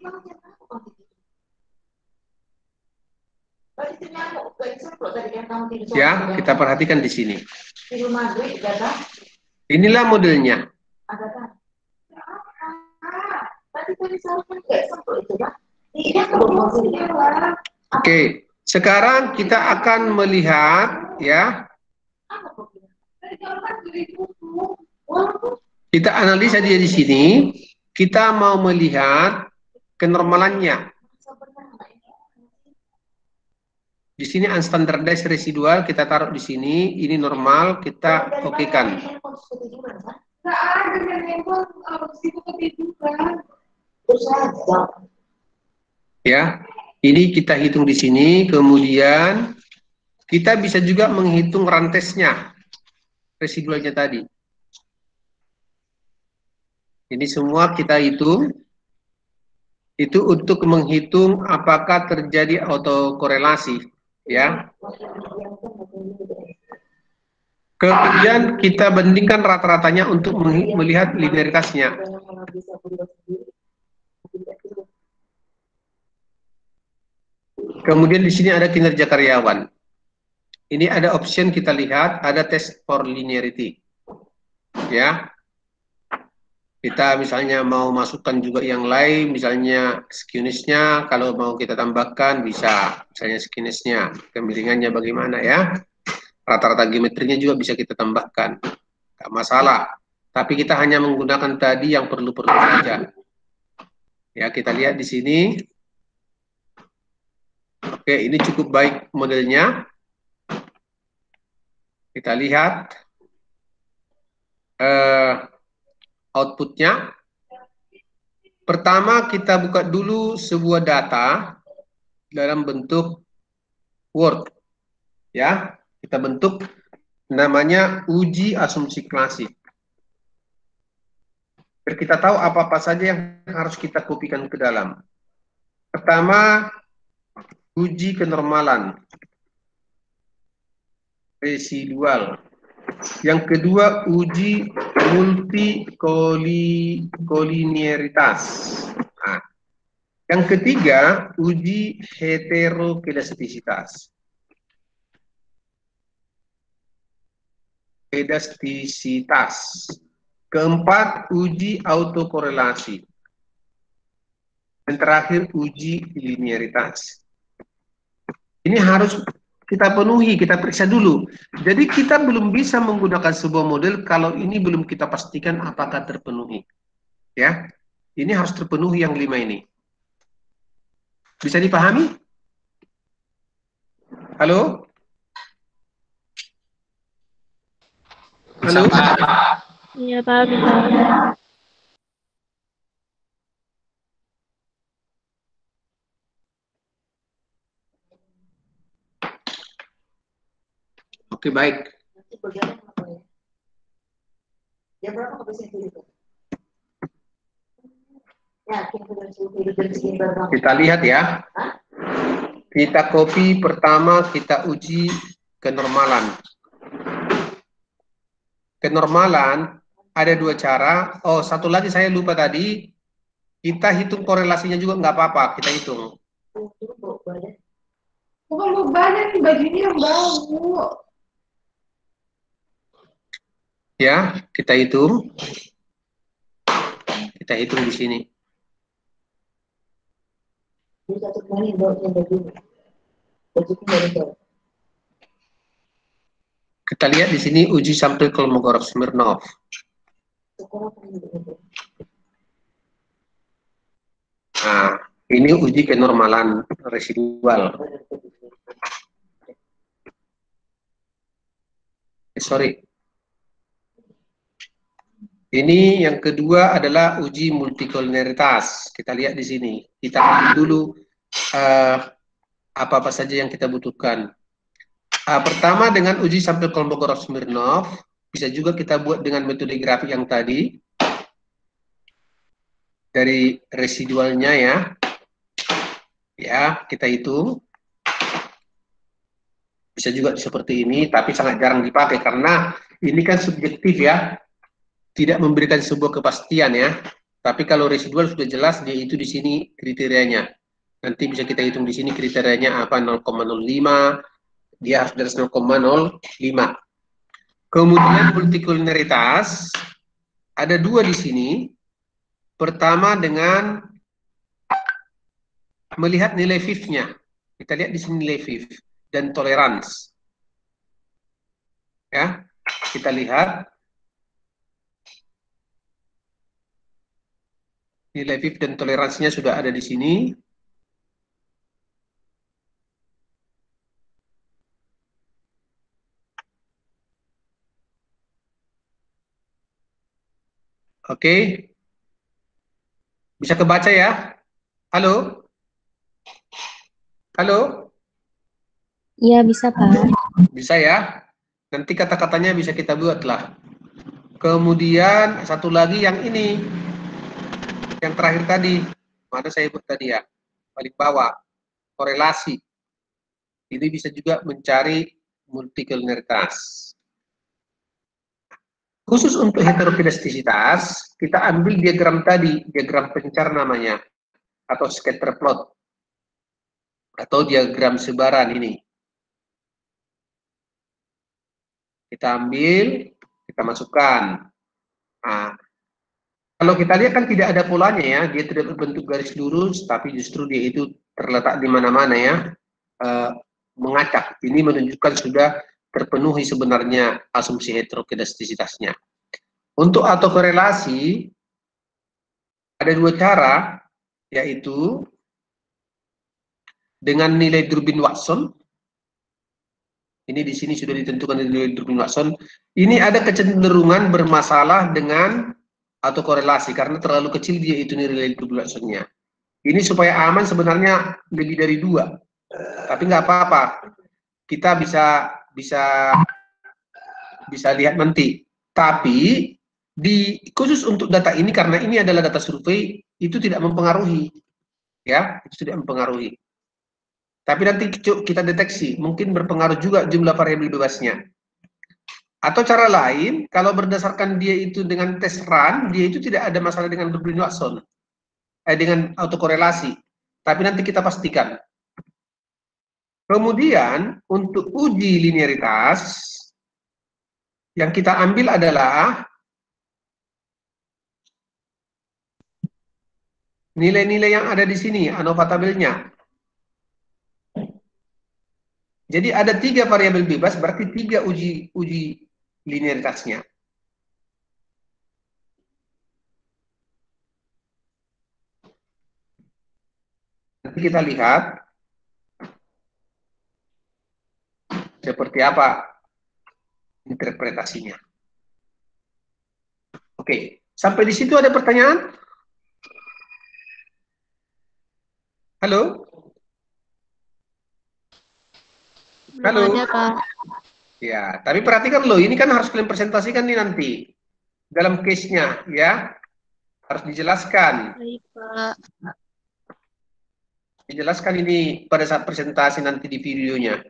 Ya, kita perhatikan di sini. Inilah modelnya. Oke, sekarang kita akan melihat ya. Kita analisa dia di sini. Kita mau melihat kenormalannya. Di sini unstandardized residual kita taruh di sini. Ini normal, kita okekan. Ya, ini kita hitung di sini. Kemudian kita bisa juga menghitung rantesnya, residualnya tadi. Ini semua kita hitung. Itu untuk menghitung apakah terjadi autokorelasi, ya. Kemudian kita bandingkan rata-ratanya untuk melihat linearitasnya. Kemudian di sini ada kinerja karyawan. Ini ada option kita lihat, ada test for linearity. Ya. Kita misalnya mau masukkan juga yang lain, misalnya skewness-nya, kalau mau kita tambahkan bisa, misalnya skewness-nya, kemiringannya bagaimana ya. Rata-rata geometrinya juga bisa kita tambahkan, nggak masalah. Tapi kita hanya menggunakan tadi yang perlu-perlu saja. Ya, kita lihat di sini. Oke, ini cukup baik modelnya. Kita lihat outputnya. Pertama kita buka dulu sebuah data dalam bentuk Word, ya. Kita bentuk namanya uji asumsi klasik. Biar kita tahu apa-apa saja yang harus kita kopikan ke dalam. Pertama, uji kenormalan residual. Yang kedua, uji multikolinearitas. Nah, yang ketiga, uji heterokelastisitas. Keempat, uji autokorelasi. Dan terakhir, uji linearitas. Ini harus kita penuhi, kita periksa dulu. Jadi kita belum bisa menggunakan sebuah model kalau ini belum kita pastikan apakah terpenuhi. Ya, ini harus terpenuhi yang 5 ini. Bisa dipahami? Halo? Halo? Iya, Pak, bisa. Oke, baik. Kita lihat ya. Kita copy pertama, kita uji kenormalan. Kenormalan ada 2 cara. Oh, satu lagi saya lupa tadi. Kita hitung korelasinya juga nggak apa-apa. Kita hitung. Bukan bau badan, bajunya yang bau. Ya, kita hitung. Kita hitung di sini. Kita lihat di sini uji sampel Kolmogorov-Smirnov. Nah, ini uji kenormalan residual. Sorry. Ini yang kedua adalah uji multikolinearitas. Kita lihat di sini. Kita ambil dulu apa-apa saja yang kita butuhkan. Pertama dengan uji sampel Kolmogorov-Smirnov, bisa juga kita buat dengan metode grafik yang tadi. Dari residualnya ya. Ya, kita hitung. Bisa juga seperti ini, tapi sangat jarang dipakai karena ini kan subjektif ya, tidak memberikan sebuah kepastian ya. Tapi kalau residual sudah jelas dia itu di sini kriterianya. Nanti bisa kita hitung di sini kriterianya apa, 0,05, dia harus dari 0,05. Kemudian multikulturalitas ada dua di sini. Pertama dengan melihat nilai FIF-nya. Kita lihat di sini nilai FIF dan tolerance. Ya, kita lihat nilai FIF dan toleransinya sudah ada di sini. Oke. Bisa kebaca ya? Halo? Halo? Iya, bisa, Pak. Bisa ya? Nanti kata-katanya bisa kita buat lah. Kemudian satu lagi yang ini. Yang terakhir tadi. Mana saya buat tadi ya? Paling bawah. Korelasi. Ini bisa juga mencari multikulturalitas. Khusus untuk heterokedastisitas, kita ambil diagram tadi, diagram pencar namanya, atau scatter plot, atau diagram sebaran ini. Kita ambil, kita masukkan. Nah, kalau kita lihat kan tidak ada polanya ya, dia tidak berbentuk garis lurus, tapi justru dia itu terletak di mana-mana ya, mengacak. Ini menunjukkan sudah terpenuhi sebenarnya asumsi heterokedastisitasnya. Untuk autokorelasi, ada dua cara, yaitu dengan nilai Durbin-Watson. Ini di sini sudah ditentukan nilai Durbin-Watson. Ini ada kecenderungan bermasalah dengan autokorelasi, karena terlalu kecil dia itu nilai Durbin-Watsonnya. Ini supaya aman sebenarnya lebih dari 2. Tapi nggak apa-apa. Kita bisa lihat nanti. Tapi khusus untuk data ini, karena ini adalah data survei, itu tidak mempengaruhi, ya, itu tidak mempengaruhi. Tapi nanti kita deteksi, mungkin berpengaruh juga jumlah variabel bebasnya. Atau cara lain, kalau berdasarkan dia itu dengan tes run, dia itu tidak ada masalah dengan Durbin-Watson, dengan autokorelasi. Tapi nanti kita pastikan. Kemudian untuk uji linearitas, yang kita ambil adalah nilai-nilai yang ada di sini, ANOVA tabelnya. Jadi ada 3 variabel bebas, berarti 3 uji linearitasnya. Nanti kita lihat seperti apa interpretasinya. Oke, sampai di situ ada pertanyaan? Halo? Halo? Belum ada, Pak. Ya, tapi perhatikan loh, ini kan harus kalian presentasikan nih nanti. Dalam case-nya, ya. Harus dijelaskan. Baik, Pak. Dijelaskan ini pada saat presentasi nanti di videonya.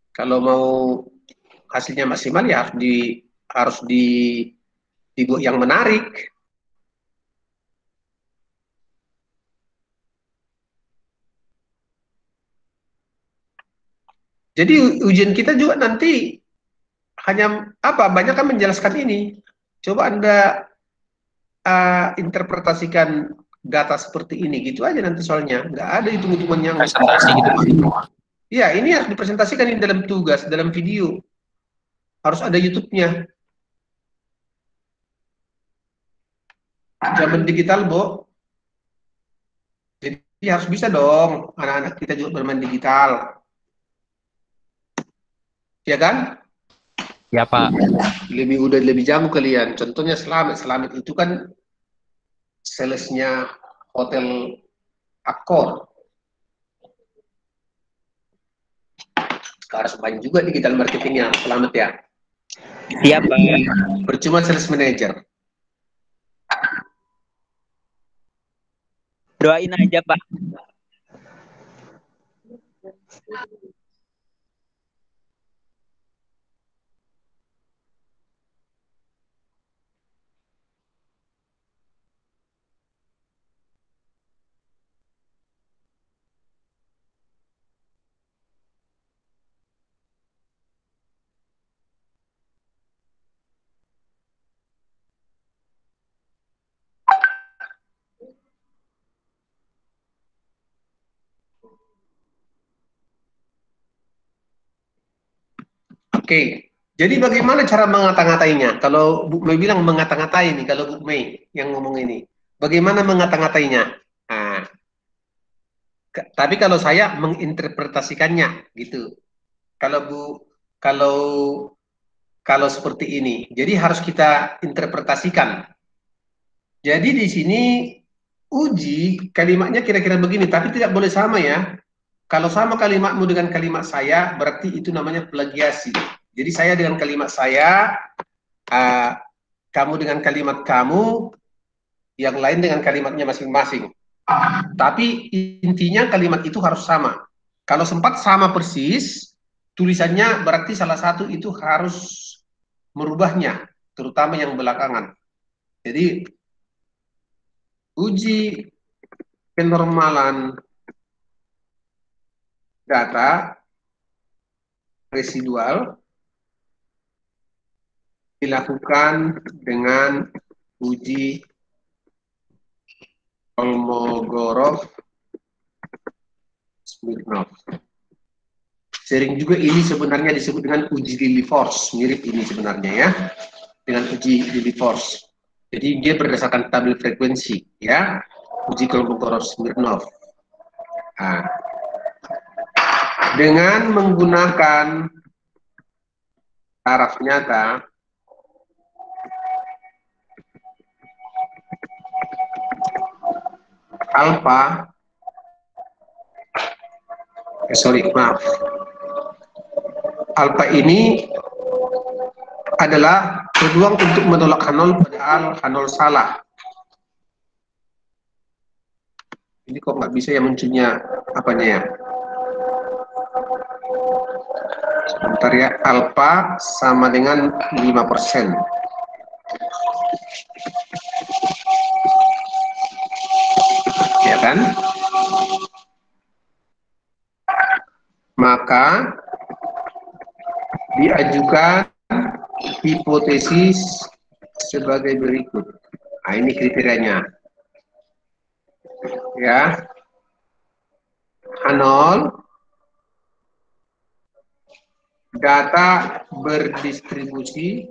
Kalau mau hasilnya maksimal ya harus dibuat yang menarik. Jadi ujian kita juga nanti hanya banyak kan menjelaskan ini. Coba Anda interpretasikan data seperti ini gitu aja nanti soalnya. Nggak ada hitung-hitungan yang presentasi gitu. Iya, ini harus dipresentasikan di dalam tugas, dalam video. Harus ada YouTube-nya. Zaman digital, Bo. Jadi harus bisa dong anak-anak kita juga bermain digital. Ya kan? Ya, Pak. Lebih jago kalian. Contohnya Slamet. Slamet itu kan salesnya Hotel Accor. Harus banyak juga digital marketingnya, Selamat ya. Siap, Pak. Percuma sales manager. Doain aja, Pak. Oke, jadi bagaimana cara mengata-ngatainya? Kalau Bu Mei bilang mengata-ngatai nih, kalau Bu Mei yang ngomong ini, bagaimana mengata-ngatainya? Nah, tapi kalau saya menginterpretasikannya gitu. Kalau Bu, kalau kalau seperti ini, jadi harus kita interpretasikan. Jadi di sini uji kalimatnya kira-kira begini, tapi tidak boleh sama ya. Kalau sama kalimatmu dengan kalimat saya, berarti itu namanya plagiasi. Jadi saya dengan kalimat saya, uh, kamu dengan kalimat kamu, yang lain dengan kalimatnya masing-masing. Tapi intinya kalimat itu harus sama. Kalau sempat sama persis, tulisannya berarti salah satu itu harus merubahnya, terutama yang belakangan. Jadi uji penormalan data residual dilakukan dengan uji Kolmogorov-Smirnov. Sering juga ini sebenarnya disebut dengan uji Lilliefors, mirip ini sebenarnya ya, dengan uji Lilliefors. Jadi dia berdasarkan tabel frekuensi ya, uji Kolmogorov-Smirnov. Nah, dengan menggunakan taraf nyata alfa, alfa ini adalah peluang untuk menolak H0 padahal H0 salah. Ini kok nggak bisa ya munculnya apanya ya? Sebentar ya, alfa sama dengan 5%. Ya kan? Maka diajukan hipotesis sebagai berikut. Nah, ini kriterianya. Ya. H0 data berdistribusi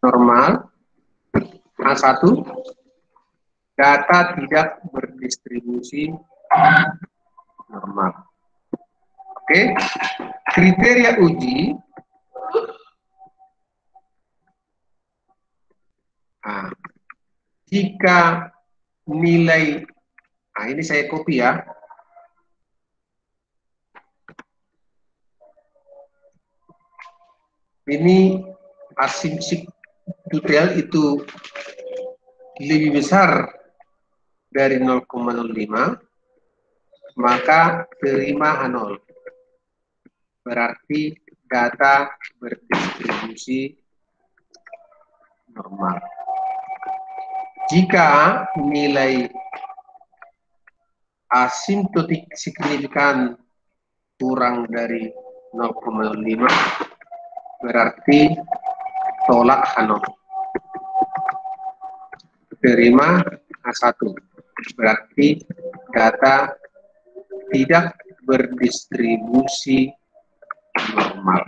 normal. H1 data tidak berdistribusi normal. Oke. Kriteria uji. Nah, jika nilai, nah ini saya copy ya. Ini asymmetric detail itu lebih besar dari 0,05, maka terima H0. Berarti data berdistribusi normal. Jika nilai asimptotik signifikan kurang dari 0,05, berarti tolak H0. Terima H1. Berarti data tidak berdistribusi normal.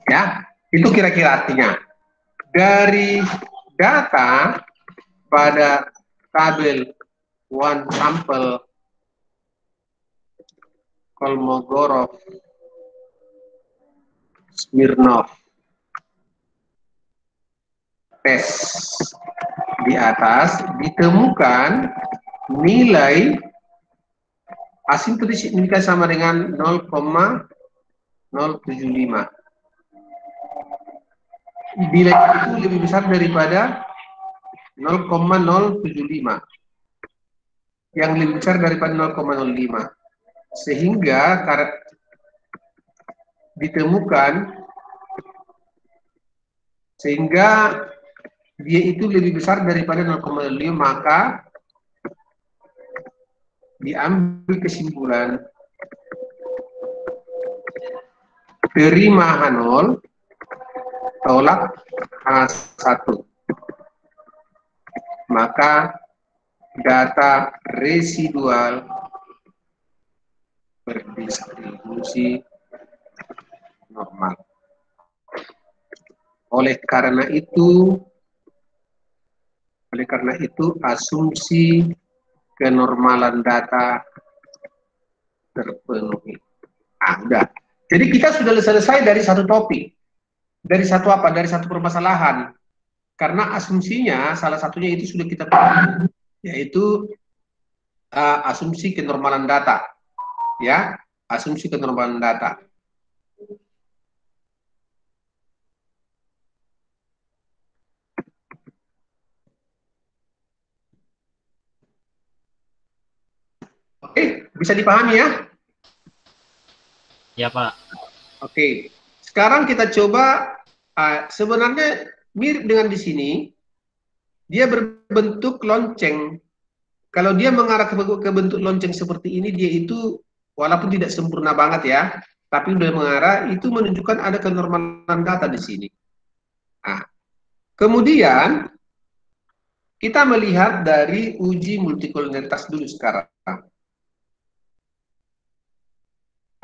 Ya, itu kira-kira artinya. Dari data pada tabel one sample Kolmogorov-Smirnov tes di atas ditemukan nilai asimptotik signifikan sama dengan 0,075. Nilai itu lebih besar daripada 0,075. yang lebih besar daripada 0,05. Sehingga ditemukan sehingga dia itu lebih besar daripada 0,5, maka diambil kesimpulan terima H0 tolak H1. Maka data residual berdistribusi normal. Oleh karena itu asumsi kenormalan data terpenuhi. Udah. Jadi kita sudah selesai dari satu topik. Dari satu permasalahan. Karena asumsinya salah satunya itu sudah kita pahami, yaitu asumsi kenormalan data. Ya, asumsi kenormalan data. Oke, bisa dipahami ya? Ya, Pak. Oke, sekarang kita coba, sebenarnya mirip dengan di sini, dia berbentuk lonceng. Kalau dia mengarah ke bentuk lonceng seperti ini, dia itu walaupun tidak sempurna banget ya, tapi udah mengarah, itu menunjukkan ada kenormalan data di sini. Nah, kemudian kita melihat dari uji multikolinialitas dulu sekarang.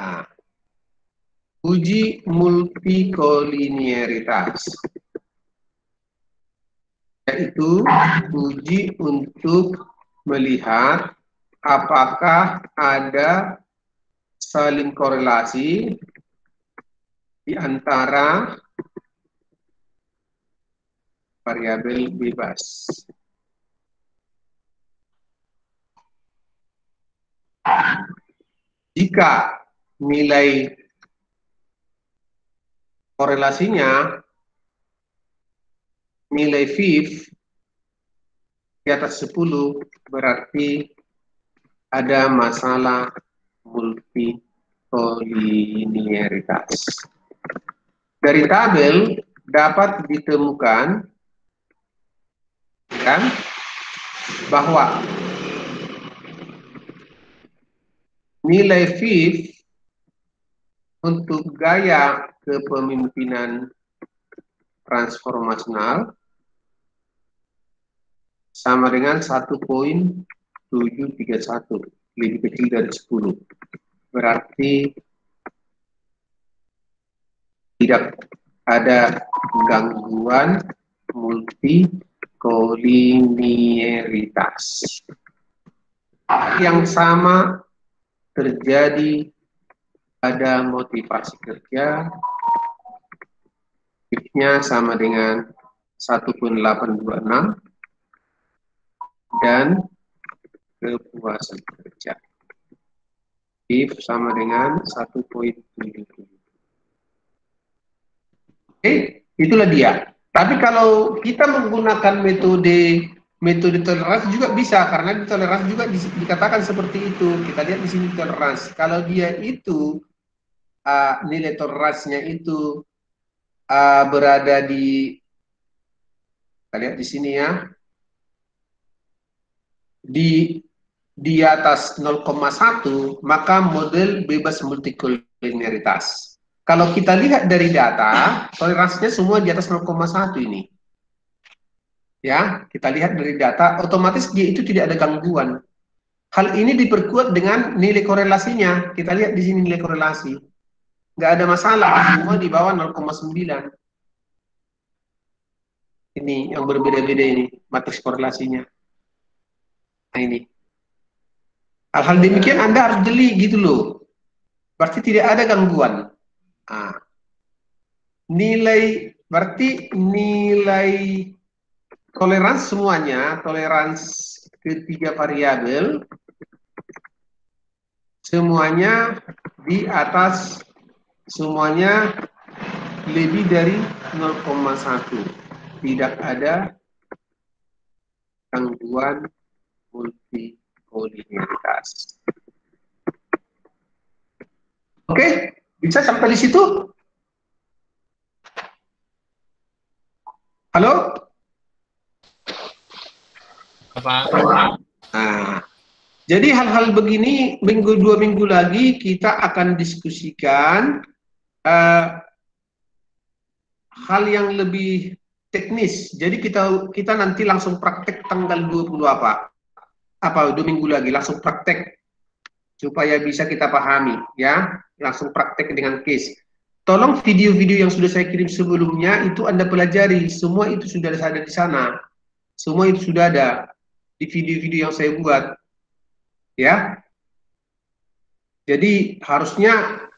Nah, uji multikoliniaritas, yaitu uji untuk melihat apakah ada saling korelasi di antara variabel bebas. Jika nilai korelasinya, nilai VIF di atas 10, berarti ada masalah multikoliniaritas. Dari tabel dapat ditemukan kan, bahwa nilai VIF untuk gaya kepemimpinan transformasional sama dengan 1,731, lebih kecil dari 10. Berarti tidak ada gangguan multikoliniaritas. Yang sama terjadi pada motivasi kerja, VIF-nya sama dengan 1,826, dan kepuasan kerja, VIF sama dengan 1,77. Oke, itulah dia. Tapi kalau kita menggunakan metode toleransi juga bisa, karena di toleransi juga dikatakan seperti itu. Kita lihat di sini toleransi. Kalau dia itu nilai toleransinya itu berada di, kita lihat di sini ya, di atas 0,1, maka model bebas multikoliniaritas. Kalau kita lihat dari data, toleransinya semua di atas 0,1 ini. Ya, kita lihat dari data, otomatis dia itu tidak ada gangguan. Hal ini diperkuat dengan nilai korelasinya. Kita lihat di sini nilai korelasi. Nggak ada masalah, semua di bawah 0,9. Ini yang berbeda-beda ini, matriks korelasinya. Nah ini. Hal-hal demikian Anda harus jeli gitu loh. Berarti tidak ada gangguan. Nah, berarti nilai toleransi semuanya, toleransi ketiga variabel, semuanya di atas, semuanya lebih dari 0,1. Tidak ada gangguan multikoliniaritas. polineritas. Oke, bisa sampai di situ? Halo? Pak. Nah, jadi hal-hal begini dua minggu lagi kita akan diskusikan hal yang lebih teknis. Jadi kita nanti langsung praktek tanggal 20 apa 2 minggu lagi langsung praktek supaya bisa kita pahami ya, langsung praktek dengan case. Tolong video-video yang sudah saya kirim sebelumnya itu Anda pelajari, semua itu sudah ada di sana. Semua itu sudah ada di video-video yang saya buat. Ya. Jadi harusnya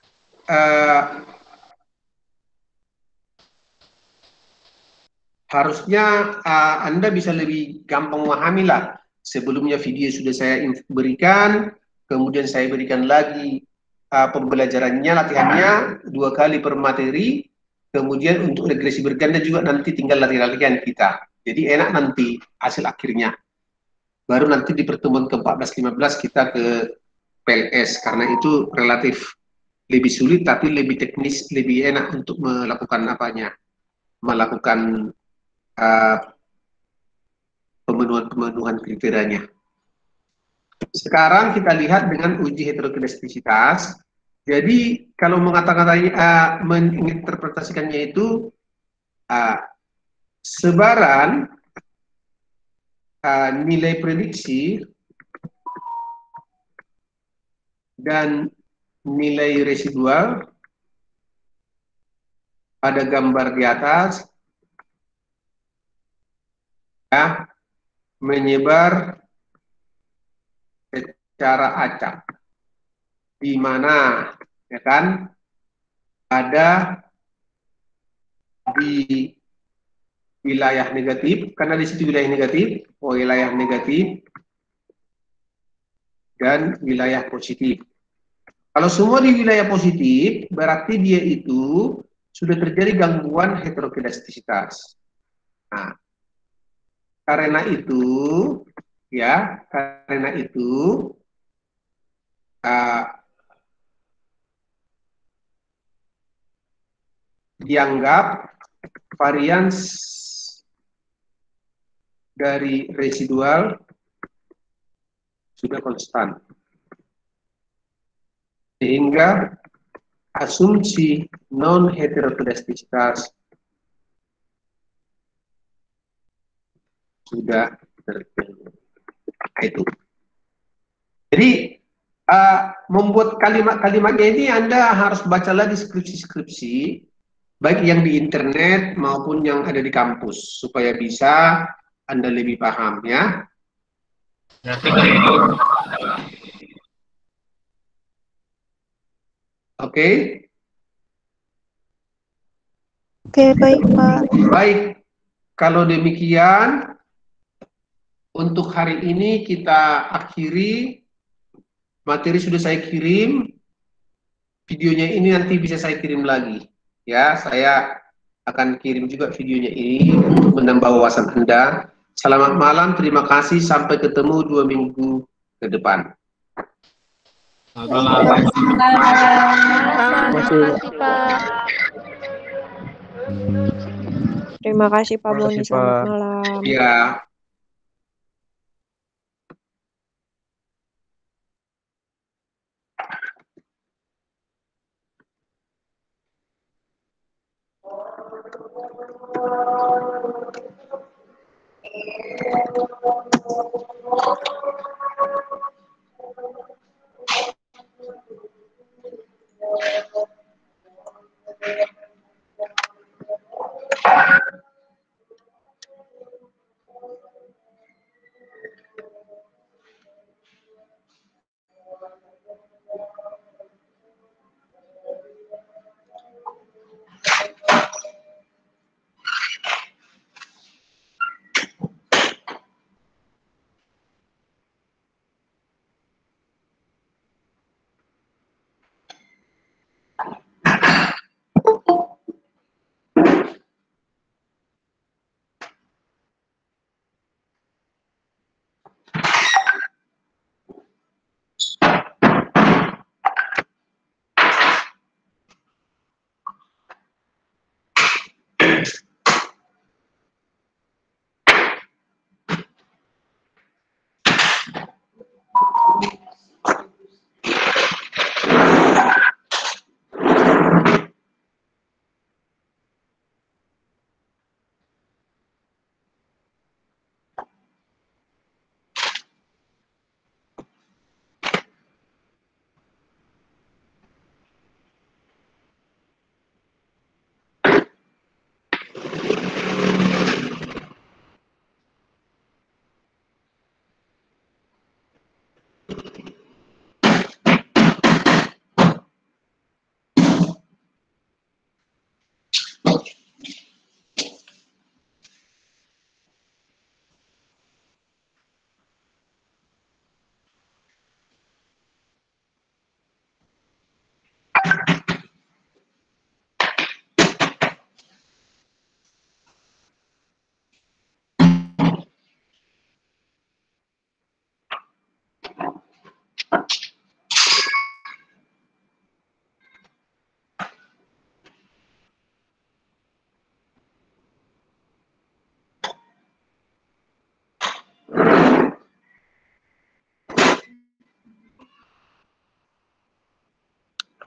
Anda bisa lebih gampang memahami lah. Sebelumnya video sudah saya berikan, kemudian saya berikan lagi pembelajarannya, latihannya 2 kali per materi, kemudian untuk regresi berganda juga nanti tinggal latihan kita. Jadi enak nanti hasil akhirnya. Baru nanti di pertemuan ke-14-15 kita ke PLS, karena itu relatif lebih sulit tapi lebih teknis, lebih enak untuk melakukan melakukan pemenuhan kriterianya. Sekarang kita lihat dengan uji heterokinestisitas. Jadi kalau menginterpretasikannya itu sebaran nilai prediksi dan nilai residual pada gambar di atas ya, menyebar secara acak, di mana ya kan ada di wilayah negatif, karena di situ wilayah negatif dan wilayah positif. Kalau semua di wilayah positif, berarti dia itu sudah terjadi gangguan heterokinestisitas. Nah, karena itu dianggap varians dari residual sudah konstan. Sehingga asumsi non-heterokinestisitas sudah terjadi. Itu. Jadi membuat kalimat-kalimatnya ini Anda harus baca lagi skripsi-skripsi, baik yang di internet maupun yang ada di kampus, supaya bisa Anda lebih paham ya. Berarti kalau Oke. Oke, baik, Pak. Baik. Kalau demikian, untuk hari ini kita akhiri. Materi sudah saya kirim. Videonya ini nanti bisa saya kirim lagi. Ya, saya akan kirim juga videonya ini untuk menambah wawasan Anda. Selamat malam, terima kasih. Sampai ketemu 2 minggu ke depan. malam. Terima kasih, Pak. Terima kasih, Pak Boni. Selamat malam. Ya.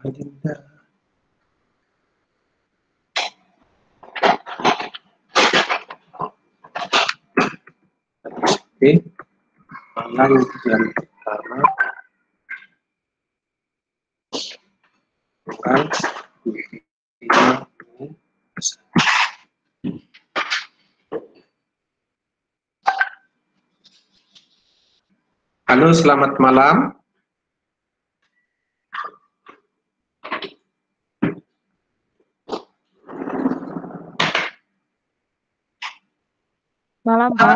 Adinda. Oke, mana yang tujuan pertama? Bukan, ini. Halo, selamat malam. Malam, Pak.